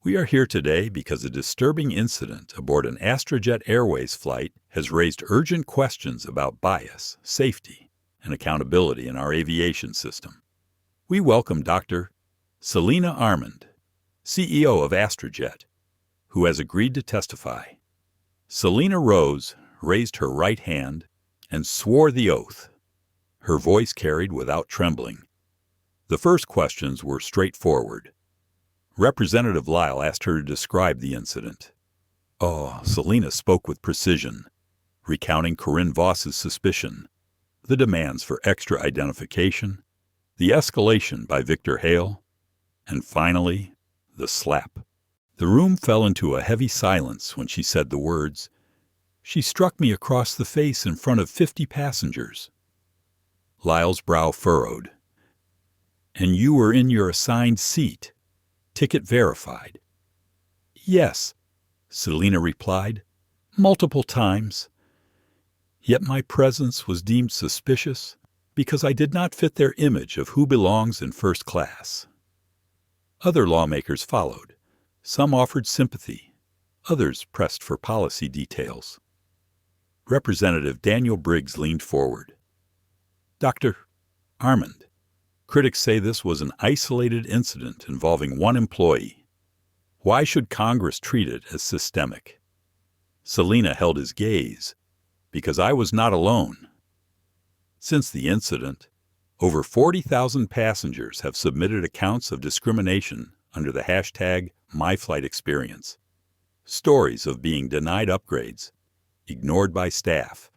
"We are here today because a disturbing incident aboard an Astrojet Airways flight has raised urgent questions about bias, safety, and accountability in our aviation system. We welcome Dr. Selena Armand, CEO of Astrojet, who has agreed to testify." Selena rose, raised her right hand, and swore the oath. Her voice carried without trembling. The first questions were straightforward. Representative Lyle asked her to describe the incident. Selena spoke with precision, recounting Corinne Voss's suspicion, the demands for extra identification, the escalation by Victor Hale, and finally, the slap. The room fell into a heavy silence when she said the words, "She struck me across the face in front of 50 passengers." Lyle's brow furrowed. "And you were in your assigned seat, ticket verified?" "Yes," Selena replied, "multiple times. Yet my presence was deemed suspicious because I did not fit their image of who belongs in first class." Other lawmakers followed. Some offered sympathy. Others pressed for policy details. Representative Daniel Briggs leaned forward. "Dr. Armand, critics say this was an isolated incident involving one employee. Why should Congress treat it as systemic?" Selena held his gaze. "Because I was not alone. Since the incident, over 40,000 passengers have submitted accounts of discrimination under the hashtag MyFlightExperience. Stories of being denied upgrades, ignored by staff,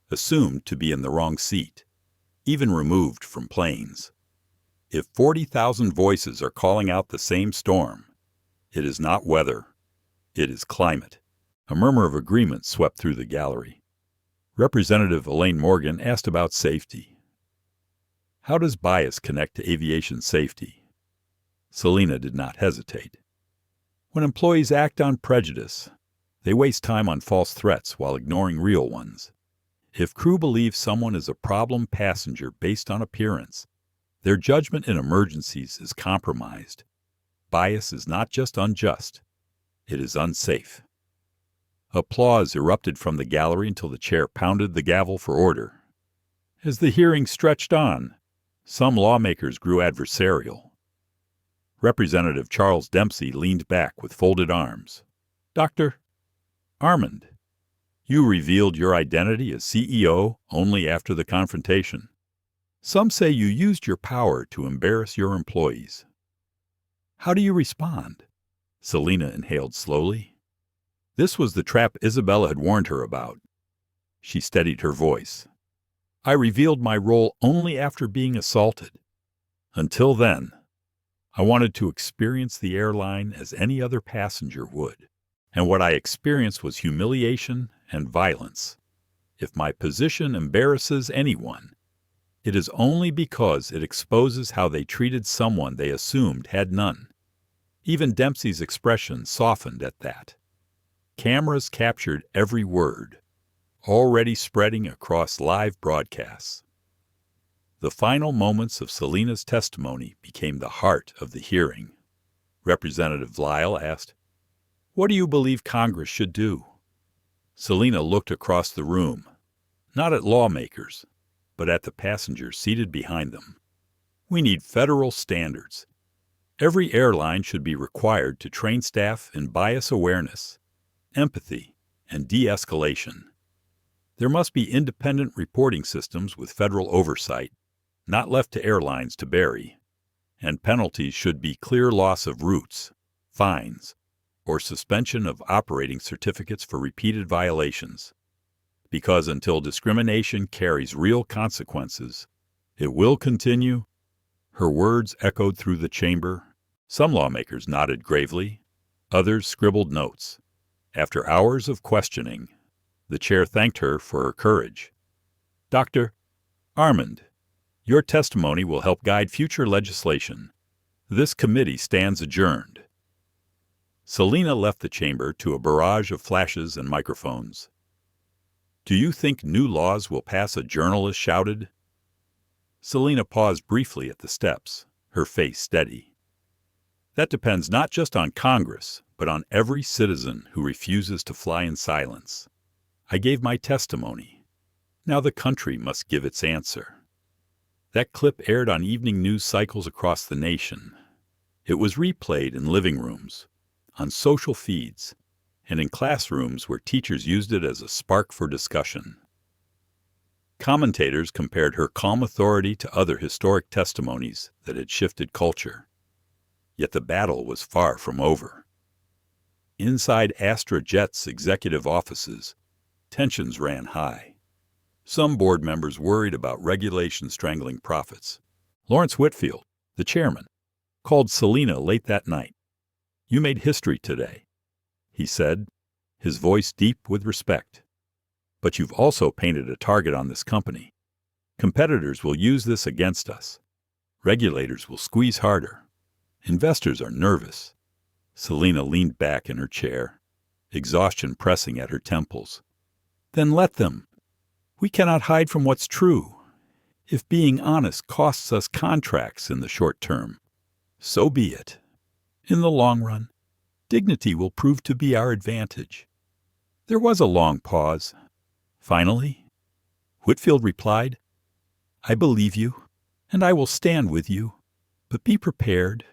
assumed to be in the wrong seat, even removed from planes. If 40,000 voices are calling out the same storm, it is not weather, it is climate. A murmur of agreement swept through the gallery. Representative Elaine Morgan asked about safety. How does bias connect to aviation safety? Selina did not hesitate. When employees act on prejudice, they waste time on false threats while ignoring real ones. If crew believes someone is a problem passenger based on appearance, their judgment in emergencies is compromised. Bias is not just unjust, it is unsafe. Applause erupted from the gallery until the chair pounded the gavel for order. As the hearing stretched on, some lawmakers grew adversarial. Representative Charles Dempsey leaned back with folded arms. Dr. Armand, you revealed your identity as CEO only after the confrontation. Some say you used your power to embarrass your employees. How do you respond? Selina inhaled slowly. This was the trap Isabella had warned her about. She steadied her voice. I revealed my role only after being assaulted. Until then, I wanted to experience the airline as any other passenger would. And what I experienced was humiliation and violence. If my position embarrasses anyone, it is only because it exposes how they treated someone they assumed had none. Even Dempsey's expression softened at that. Cameras captured every word, already spreading across live broadcasts. The final moments of Selina's testimony became the heart of the hearing. Representative Lyle asked, What do you believe Congress should do? Selina looked across the room, not at lawmakers, but at the passengers seated behind them. We need federal standards. Every airline should be required to train staff in bias awareness, empathy, and de-escalation. There must be independent reporting systems with federal oversight, not left to airlines to bury. And penalties should be clear loss of routes, fines, or suspension of operating certificates for repeated violations. Because until discrimination carries real consequences, it will continue. Her words echoed through the chamber. Some lawmakers nodded gravely, others scribbled notes. After hours of questioning, the chair thanked her for her courage. Dr. Armand, your testimony will help guide future legislation. This committee stands adjourned. Selina left the chamber to a barrage of flashes and microphones. Do you think new laws will pass? A journalist shouted. Selina paused briefly at the steps, her face steady. That depends not just on Congress, but on every citizen who refuses to fly in silence. I gave my testimony. Now the country must give its answer. That clip aired on evening news cycles across the nation. It was replayed in living rooms, on social feeds, and in classrooms where teachers used it as a spark for discussion. Commentators compared her calm authority to other historic testimonies that had shifted culture. Yet the battle was far from over. Inside AstraJet's executive offices, tensions ran high. Some board members worried about regulation strangling profits. Lawrence Whitfield, the chairman, called Selina late that night. You made history today, he said, his voice deep with respect. But you've also painted a target on this company. Competitors will use this against us. Regulators will squeeze harder. Investors are nervous. Selina leaned back in her chair, exhaustion pressing at her temples. Then let them. We cannot hide from what's true. If being honest costs us contracts in the short term, so be it. In the long run, dignity will prove to be our advantage. There was a long pause. Finally, Whitfield replied, I believe you, and I will stand with you, but be prepared.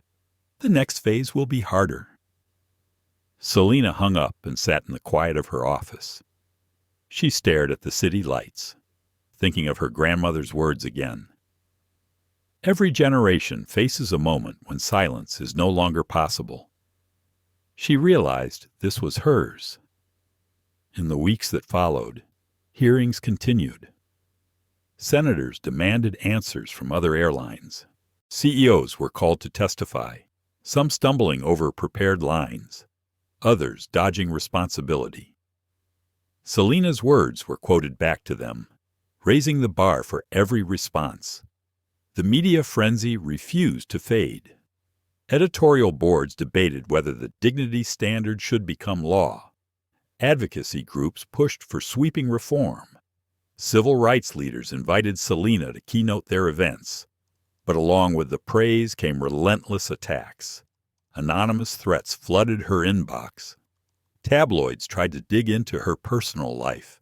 The next phase will be harder. Selina hung up and sat in the quiet of her office. She stared at the city lights, thinking of her grandmother's words again. Every generation faces a moment when silence is no longer possible. She realized this was hers. In the weeks that followed, hearings continued. Senators demanded answers from other airlines. CEOs were called to testify, some stumbling over prepared lines, others dodging responsibility. Selena's words were quoted back to them, raising the bar for every response. The media frenzy refused to fade. Editorial boards debated whether the dignity standard should become law. Advocacy groups pushed for sweeping reform. Civil rights leaders invited Selena to keynote their events. But along with the praise came relentless attacks. Anonymous threats flooded her inbox. Tabloids tried to dig into her personal life,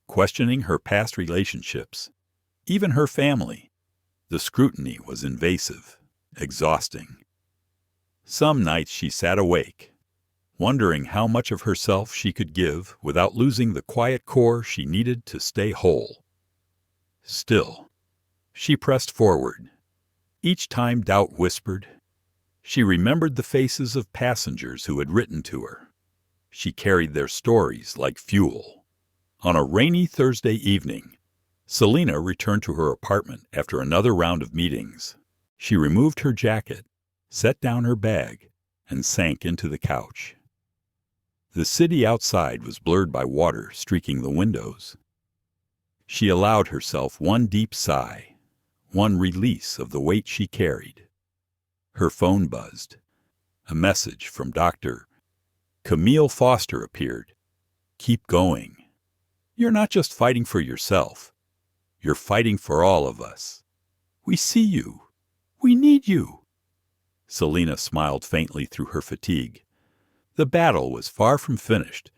questioning her past relationships, even her family. The scrutiny was invasive, exhausting. Some nights she sat awake, wondering how much of herself she could give without losing the quiet core she needed to stay whole. Still, she pressed forward. Each time doubt whispered, she remembered the faces of passengers who had written to her. She carried their stories like fuel. On a rainy Thursday evening, Selena returned to her apartment after another round of meetings. She removed her jacket, set down her bag, and sank into the couch. The city outside was blurred by water streaking the windows. She allowed herself one deep sigh, one release of the weight she carried. Her phone buzzed. A message from Dr. Camille Foster appeared. "Keep going. You're not just fighting for yourself. You're fighting for all of us. We see you. We need you." Selena smiled faintly through her fatigue. The battle was far from finished,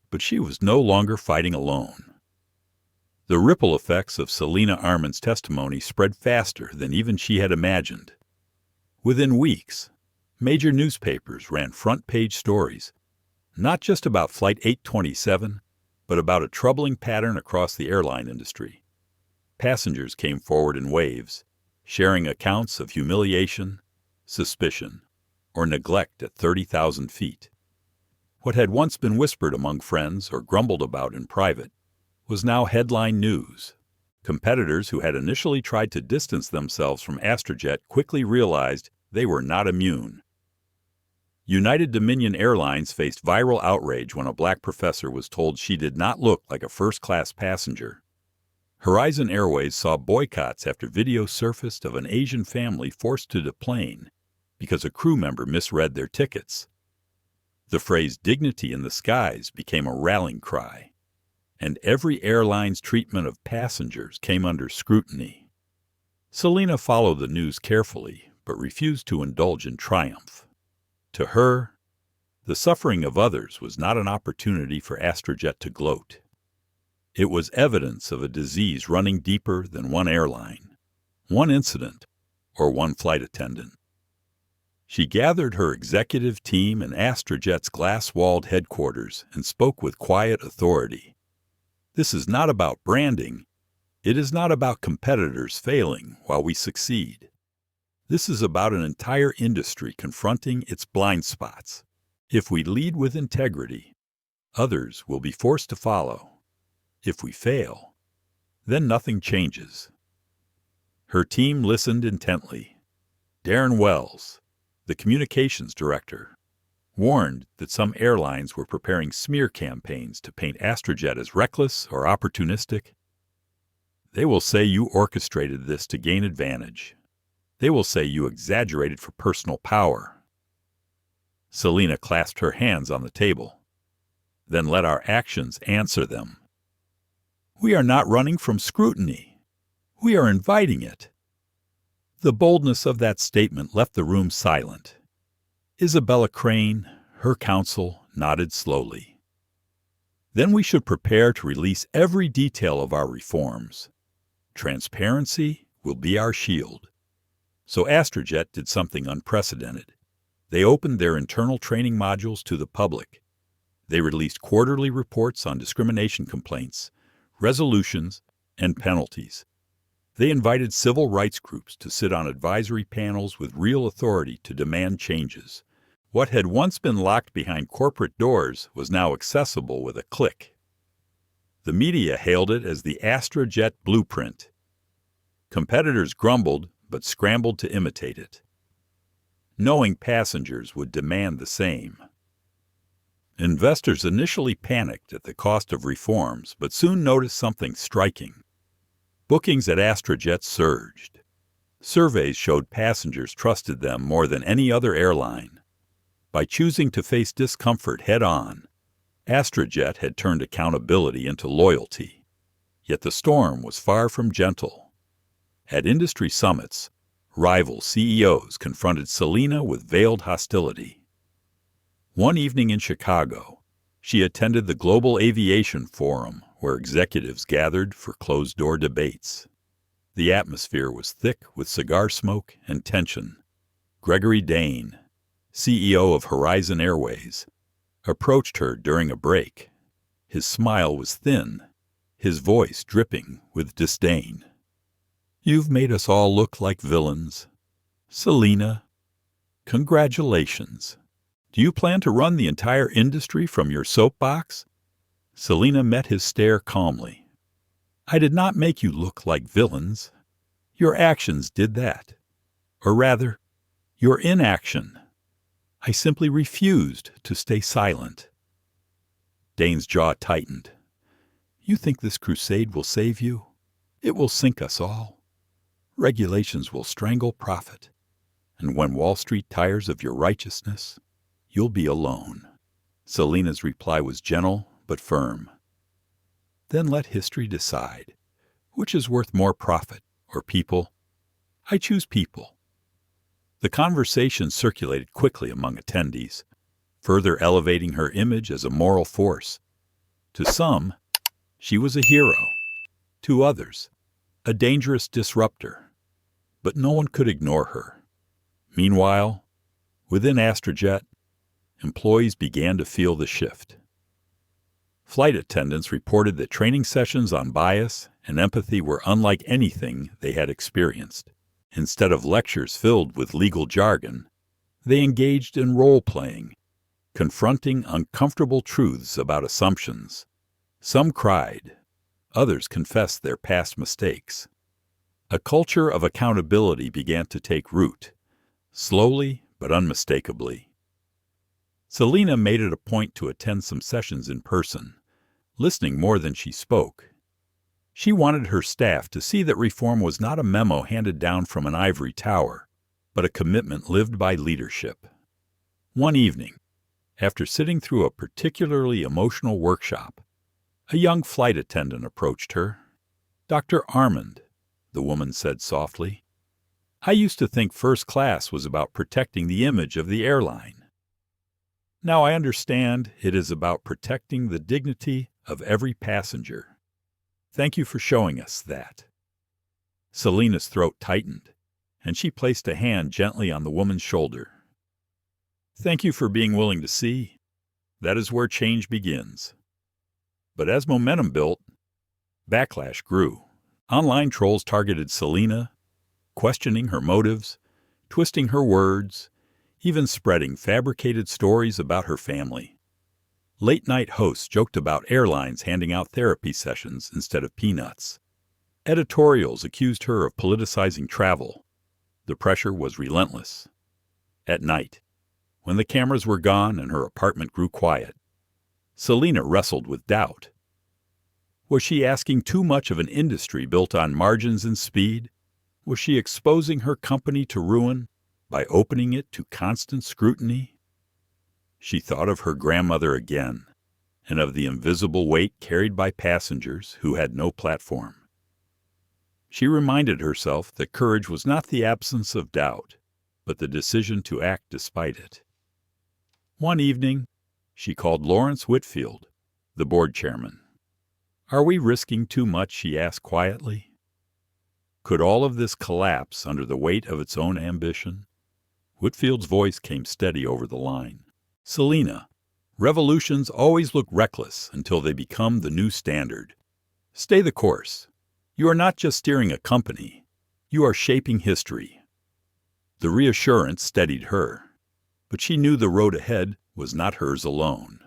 but she was no longer fighting alone. The ripple effects of Selena Armin's testimony spread faster than even she had imagined. Within weeks, major newspapers ran front-page stories, not just about Flight 827, but about a troubling pattern across the airline industry. Passengers came forward in waves, sharing accounts of humiliation, suspicion, or neglect at 30,000 feet. What had once been whispered among friends or grumbled about in private was now headline news. Competitors who had initially tried to distance themselves from Astrojet quickly realized they were not immune. United Dominion Airlines faced viral outrage when a black professor was told she did not look like a first-class passenger. Horizon Airways saw boycotts after video surfaced of an Asian family forced to deplane because a crew member misread their tickets. The phrase "dignity in the skies" became a rallying cry, and every airline's treatment of passengers came under scrutiny. Selena followed the news carefully, but refused to indulge in triumph. To her, the suffering of others was not an opportunity for Astrojet to gloat. It was evidence of a disease running deeper than one airline, one incident, or one flight attendant. She gathered her executive team in Astrojet's glass-walled headquarters and spoke with quiet authority. This is not about branding. It is not about competitors failing while we succeed. This is about an entire industry confronting its blind spots. If we lead with integrity, others will be forced to follow. If we fail, then nothing changes. Her team listened intently. Darren Wells, the communications director, warned that some airlines were preparing smear campaigns to paint Astrojet as reckless or opportunistic. They will say you orchestrated this to gain advantage. They will say you exaggerated for personal power. Selena clasped her hands on the table. Then let our actions answer them. We are not running from scrutiny. We are inviting it. The boldness of that statement left the room silent. Isabella Crane, her counsel, nodded slowly. Then we should prepare to release every detail of our reforms. Transparency will be our shield. So Astrojet did something unprecedented. They opened their internal training modules to the public. They released quarterly reports on discrimination complaints, resolutions, and penalties. They invited civil rights groups to sit on advisory panels with real authority to demand changes. What had once been locked behind corporate doors was now accessible with a click. The media hailed it as the Astrojet blueprint. Competitors grumbled, but scrambled to imitate it, knowing passengers would demand the same. Investors initially panicked at the cost of reforms, but soon noticed something striking. Bookings at Astrojet surged. Surveys showed passengers trusted them more than any other airline. By choosing to face discomfort head-on, Astrojet had turned accountability into loyalty. Yet the storm was far from gentle. At industry summits, rival CEOs confronted Selina with veiled hostility. One evening in Chicago, she attended the Global Aviation Forum, where executives gathered for closed-door debates. The atmosphere was thick with cigar smoke and tension. Gregory Dane, CEO of Horizon Airways, approached her during a break. His smile was thin, his voice dripping with disdain. "You've made us all look like villains. Selina, congratulations. Do you plan to run the entire industry from your soapbox?" Selina met his stare calmly. "I did not make you look like villains. Your actions did that. Or rather, your inaction. I simply refused to stay silent." Dane's jaw tightened. "You think this crusade will save you? It will sink us all. Regulations will strangle profit. And when Wall Street tires of your righteousness, you'll be alone." Selina's reply was gentle but firm. "Then let history decide. Which is worth more profit or people? I choose people." The conversation circulated quickly among attendees, further elevating her image as a moral force. To some, she was a hero. To others, a dangerous disruptor. But no one could ignore her. Meanwhile, within Astrojet, employees began to feel the shift. Flight attendants reported that training sessions on bias and empathy were unlike anything they had experienced. Instead of lectures filled with legal jargon, they engaged in role-playing, confronting uncomfortable truths about assumptions. Some cried, others confessed their past mistakes. A culture of accountability began to take root, slowly but unmistakably. Selina made it a point to attend some sessions in person, listening more than she spoke. She wanted her staff to see that reform was not a memo handed down from an ivory tower, but a commitment lived by leadership. One evening, after sitting through a particularly emotional workshop, a young flight attendant approached her. "Dr. Armand," the woman said softly, "I used to think first class was about protecting the image of the airline. Now I understand it is about protecting the dignity of every passenger. Thank you for showing us that." Selina's throat tightened, and she placed a hand gently on the woman's shoulder. "Thank you for being willing to see. That is where change begins." But as momentum built, backlash grew. Online trolls targeted Selina, questioning her motives, twisting her words, even spreading fabricated stories about her family. Late-night hosts joked about airlines handing out therapy sessions instead of peanuts. Editorials accused her of politicizing travel. The pressure was relentless. At night, when the cameras were gone and her apartment grew quiet, Selina wrestled with doubt. Was she asking too much of an industry built on margins and speed? Was she exposing her company to ruin by opening it to constant scrutiny? She thought of her grandmother again, and of the invisible weight carried by passengers who had no platform. She reminded herself that courage was not the absence of doubt, but the decision to act despite it. One evening, she called Lawrence Whitfield, the board chairman. "Are we risking too much?" she asked quietly. Could all of this collapse under the weight of its own ambition? Whitfield's voice came steady over the line. "Selina, revolutions always look reckless until they become the new standard. Stay the course. You are not just steering a company, you are shaping history. The reassurance steadied her, but she knew the road ahead was not hers alone.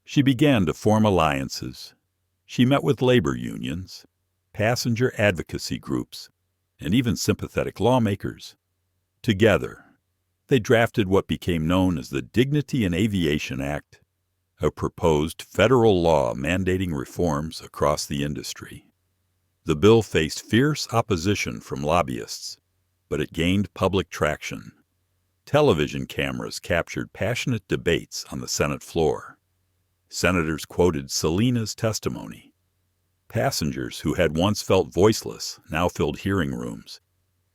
She began to form alliances. She met with labor unions, passenger advocacy groups, and even sympathetic lawmakers. Together, they drafted what became known as the Dignity in Aviation Act, a proposed federal law mandating reforms across the industry. The bill faced fierce opposition from lobbyists, but it gained public traction. Television cameras captured passionate debates on the Senate floor. Senators quoted Selena's testimony. Passengers who had once felt voiceless now filled hearing rooms,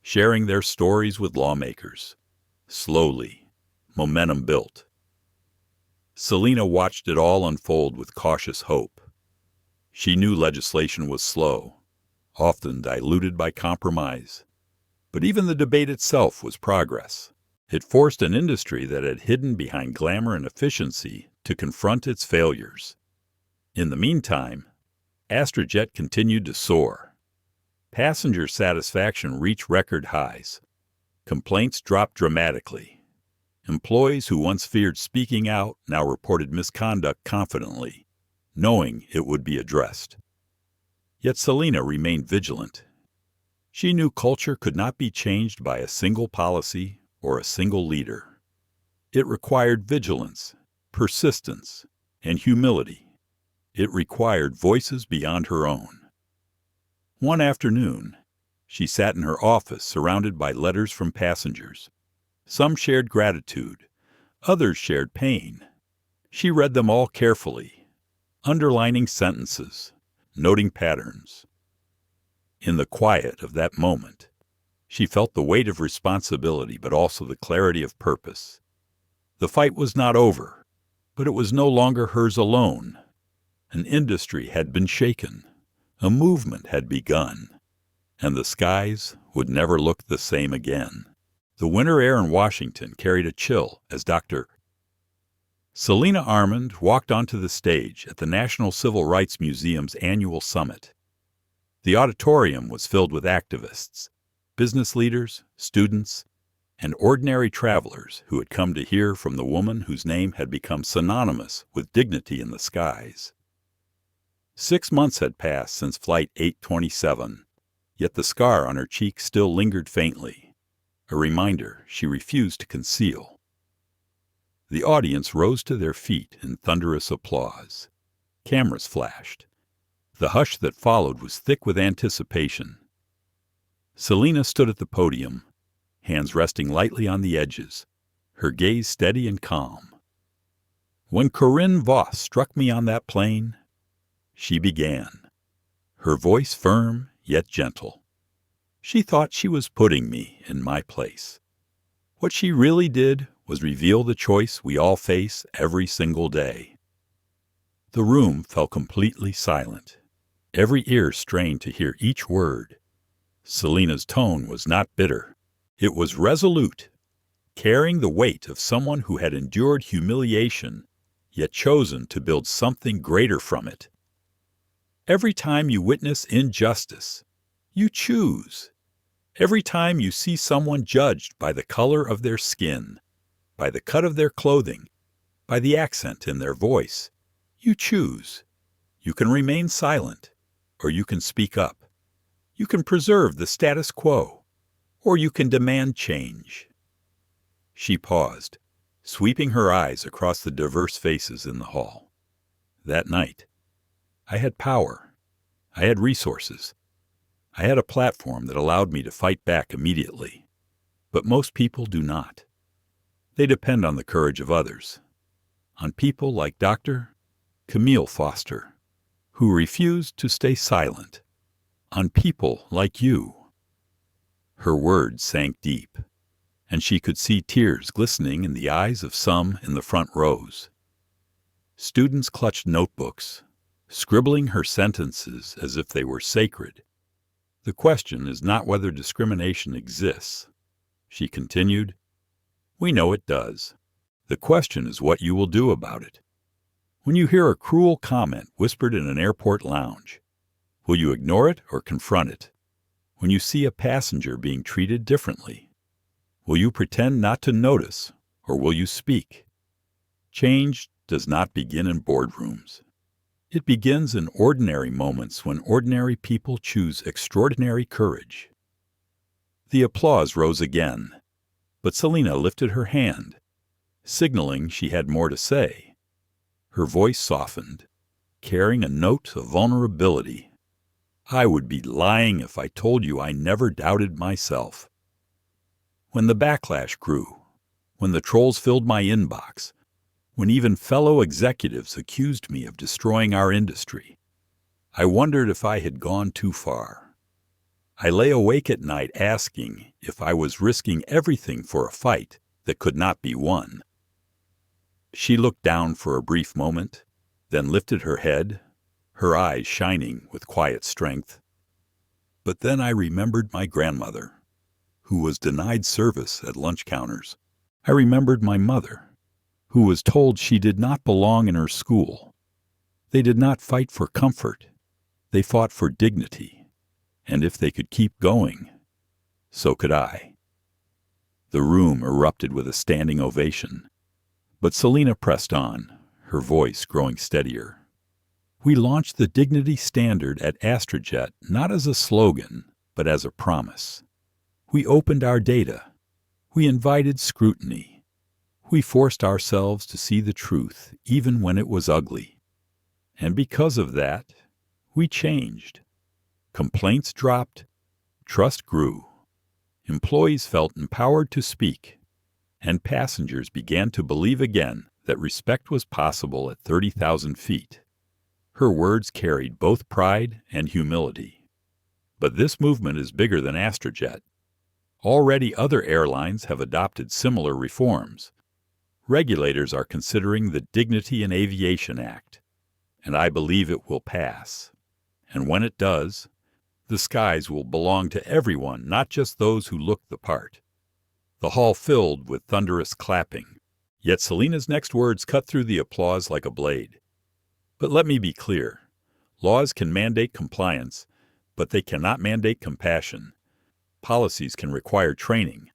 sharing their stories with lawmakers. Slowly, momentum built. Selena watched it all unfold with cautious hope. She knew legislation was slow, often diluted by compromise. But even the debate itself was progress. It forced an industry that had hidden behind glamour and efficiency to confront its failures. In the meantime, Astrojet continued to soar. Passenger satisfaction reached record highs. Complaints dropped dramatically. Employees who once feared speaking out now reported misconduct confidently, knowing it would be addressed. Yet Selena remained vigilant. She knew culture could not be changed by a single policy or a single leader. It required vigilance, persistence, and humility. It required voices beyond her own. One afternoon, she sat in her office surrounded by letters from passengers. Some shared gratitude, others shared pain. She read them all carefully, underlining sentences, noting patterns. In the quiet of that moment, she felt the weight of responsibility but also the clarity of purpose. The fight was not over, but it was no longer hers alone. An industry had been shaken, a movement had begun, and the skies would never look the same again. The winter air in Washington carried a chill as Dr. Selena Armand walked onto the stage at the National Civil Rights Museum's annual summit. The auditorium was filled with activists, business leaders, students, and ordinary travelers who had come to hear from the woman whose name had become synonymous with dignity in the skies. 6 months had passed since Flight 827, yet the scar on her cheek still lingered faintly, a reminder she refused to conceal. The audience rose to their feet in thunderous applause. Cameras flashed. The hush that followed was thick with anticipation. Selena stood at the podium, hands resting lightly on the edges, her gaze steady and calm. "When Corinne Voss struck me on that plane," she began, her voice firm yet gentle. "She thought she was putting me in my place. What she really did was reveal the choice we all face every single day." The room fell completely silent. Every ear strained to hear each word. Selena's tone was not bitter. It was resolute, carrying the weight of someone who had endured humiliation, yet chosen to build something greater from it. Every time you witness injustice, you choose. Every time you see someone judged by the color of their skin, by the cut of their clothing, by the accent in their voice, you choose. You can remain silent, or you can speak up. You can preserve the status quo, or you can demand change. She paused, sweeping her eyes across the diverse faces in the hall. That night, I had power. I had resources. I had a platform that allowed me to fight back immediately. But most people do not. They depend on the courage of others, on people like Dr. Camille Foster, who refused to stay silent, on people like you. Her words sank deep, and she could see tears glistening in the eyes of some in the front rows. Students clutched notebooks, scribbling her sentences as if they were sacred. "The question is not whether discrimination exists," she continued. "We know it does. The question is what you will do about it. When you hear a cruel comment whispered in an airport lounge, Will you ignore it or confront it? When you see a passenger being treated differently, will you pretend not to notice or will you speak? Change does not begin in boardrooms. It begins in ordinary moments when ordinary people choose extraordinary courage. The applause rose again, but Selina lifted her hand, signaling she had more to say. Her voice softened, carrying a note of vulnerability. I would be lying if I told you I never doubted myself. When the backlash grew, when the trolls filled my inbox, when even fellow executives accused me of destroying our industry, I wondered if I had gone too far. I lay awake at night asking if I was risking everything for a fight that could not be won. She looked down for a brief moment, then lifted her head, her eyes shining with quiet strength. But then I remembered my grandmother, who was denied service at lunch counters. I remembered my mother, who was told she did not belong in her school. They did not fight for comfort. They fought for dignity. And if they could keep going, so could I. The room erupted with a standing ovation, but Selina pressed on, her voice growing steadier. We launched the dignity standard at Astrojet not as a slogan, but as a promise. We opened our data. We invited scrutiny. We forced ourselves to see the truth, even when it was ugly. And because of that, we changed. Complaints dropped, trust grew, employees felt empowered to speak, and passengers began to believe again that respect was possible at 30,000 feet. Her words carried both pride and humility. But this movement is bigger than Astrojet. Already other airlines have adopted similar reforms. Regulators are considering the Dignity in Aviation Act, and I believe it will pass. And when it does, the skies will belong to everyone, not just those who look the part. The hall filled with thunderous clapping, yet Selina's next words cut through the applause like a blade. But let me be clear. Laws can mandate compliance, but they cannot mandate compassion. Policies can require training,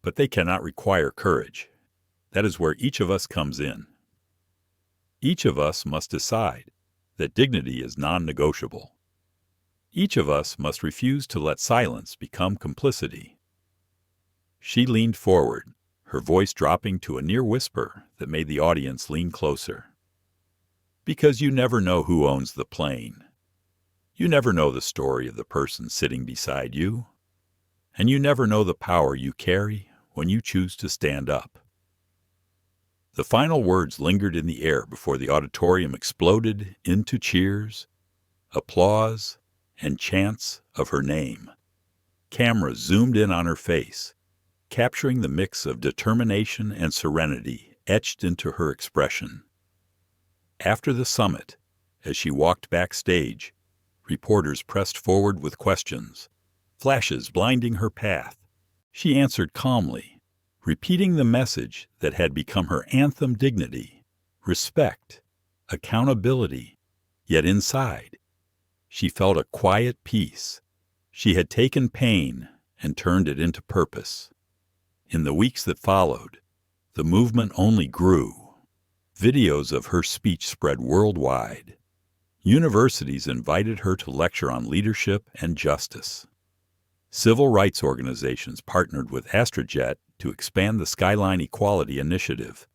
but they cannot require courage. That is where each of us comes in. Each of us must decide that dignity is non-negotiable. Each of us must refuse to let silence become complicity. She leaned forward, her voice dropping to a near whisper that made the audience lean closer. Because you never know who owns the plane. You never know the story of the person sitting beside you. And you never know the power you carry when you choose to stand up. The final words lingered in the air before the auditorium exploded into cheers, applause, and chants of her name. Cameras zoomed in on her face, capturing the mix of determination and serenity etched into her expression. After the summit, as she walked backstage, reporters pressed forward with questions, flashes blinding her path. She answered calmly, repeating the message that had become her anthem: dignity, respect, accountability, yet inside, she felt a quiet peace. She had taken pain and turned it into purpose. In the weeks that followed, the movement only grew. Videos of her speech spread worldwide. Universities invited her to lecture on leadership and justice. Civil rights organizations partnered with Astrojet to expand the Skyline Equality Initiative,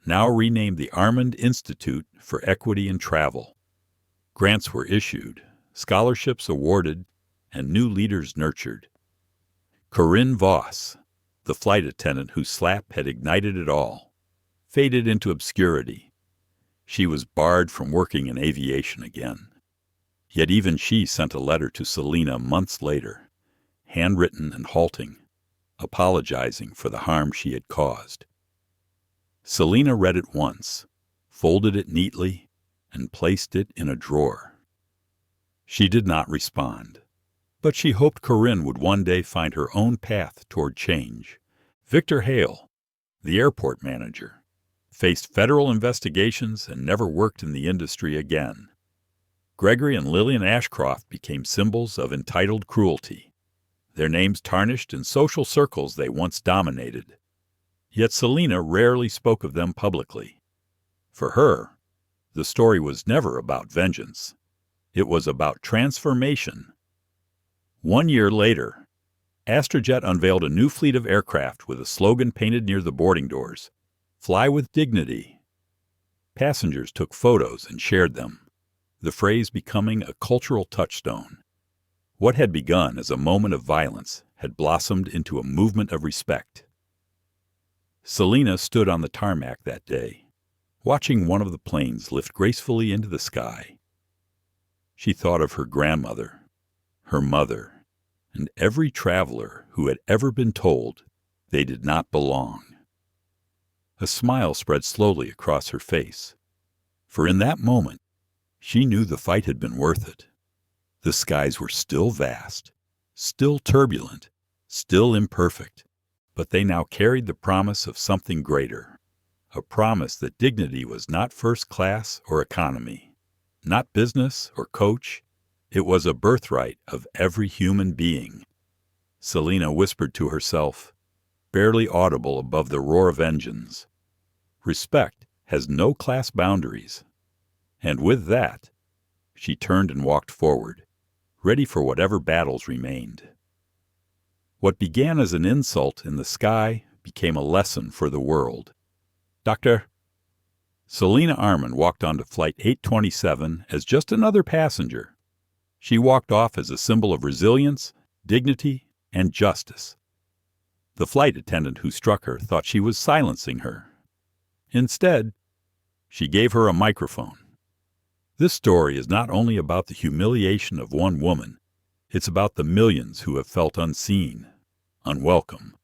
now renamed the Armand Institute for Equity in Travel. Grants were issued, scholarships awarded, and new leaders nurtured. Corinne Voss, the flight attendant whose slap had ignited it all, faded into obscurity. She was barred from working in aviation again. Yet even she sent a letter to Selina months later, handwritten and halting, apologizing for the harm she had caused. Selina read it once, folded it neatly, and placed it in a drawer. She did not respond, but she hoped Corinne would one day find her own path toward change. Victor Hale, the airport manager, faced federal investigations and never worked in the industry again. Gregory and Lillian Ashcroft became symbols of entitled cruelty, their names tarnished in social circles they once dominated. Yet Selena rarely spoke of them publicly. For her, the story was never about vengeance. It was about transformation. 1 year later, Astrojet unveiled a new fleet of aircraft with a slogan painted near the boarding doors: "Fly with dignity." Passengers took photos and shared them, the phrase becoming a cultural touchstone. What had begun as a moment of violence had blossomed into a movement of respect. Selena stood on the tarmac that day, watching one of the planes lift gracefully into the sky. She thought of her grandmother, her mother, and every traveler who had ever been told they did not belong. A smile spread slowly across her face, for in that moment she knew the fight had been worth it. The skies were still vast, still turbulent, still imperfect, but they now carried the promise of something greater, a promise that dignity was not first class or economy, not business or coach. It was a birthright of every human being. Selena whispered to herself, barely audible above the roar of engines, "Respect has no class boundaries." And with that, she turned and walked forward, ready for whatever battles remained. What began as an insult in the sky became a lesson for the world. "Doctor." Selena Arman walked onto Flight 827 as just another passenger. She walked off as a symbol of resilience, dignity, and justice. The flight attendant who struck her thought she was silencing her. Instead, she gave her a microphone. This story is not only about the humiliation of one woman, it's about the millions who have felt unseen, unwelcome,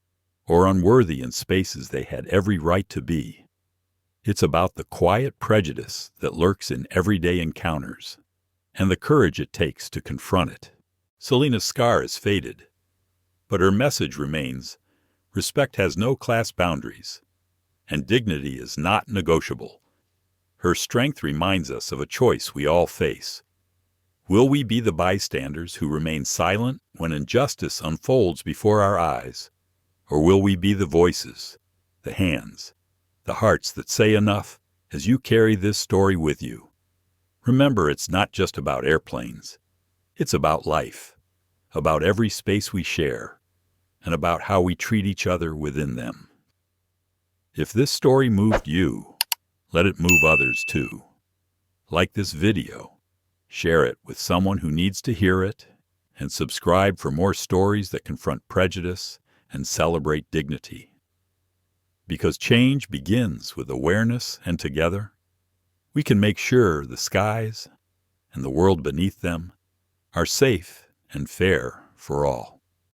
or unworthy in spaces they had every right to be. It's about the quiet prejudice that lurks in everyday encounters, and the courage it takes to confront it. Selena's scar is faded, but her message remains: respect has no class boundaries, and dignity is not negotiable. Her strength reminds us of a choice we all face. Will we be the bystanders who remain silent when injustice unfolds before our eyes? Or will we be the voices, the hands, the hearts that say enough as you carry this story with you? Remember, it's not just about airplanes. It's about life, about every space we share, and about how we treat each other within them. If this story moved you, let it move others too. Like this video, share it with someone who needs to hear it, and subscribe for more stories that confront prejudice and celebrate dignity. Because change begins with awareness, and together, we can make sure the skies and the world beneath them are safe and fair for all.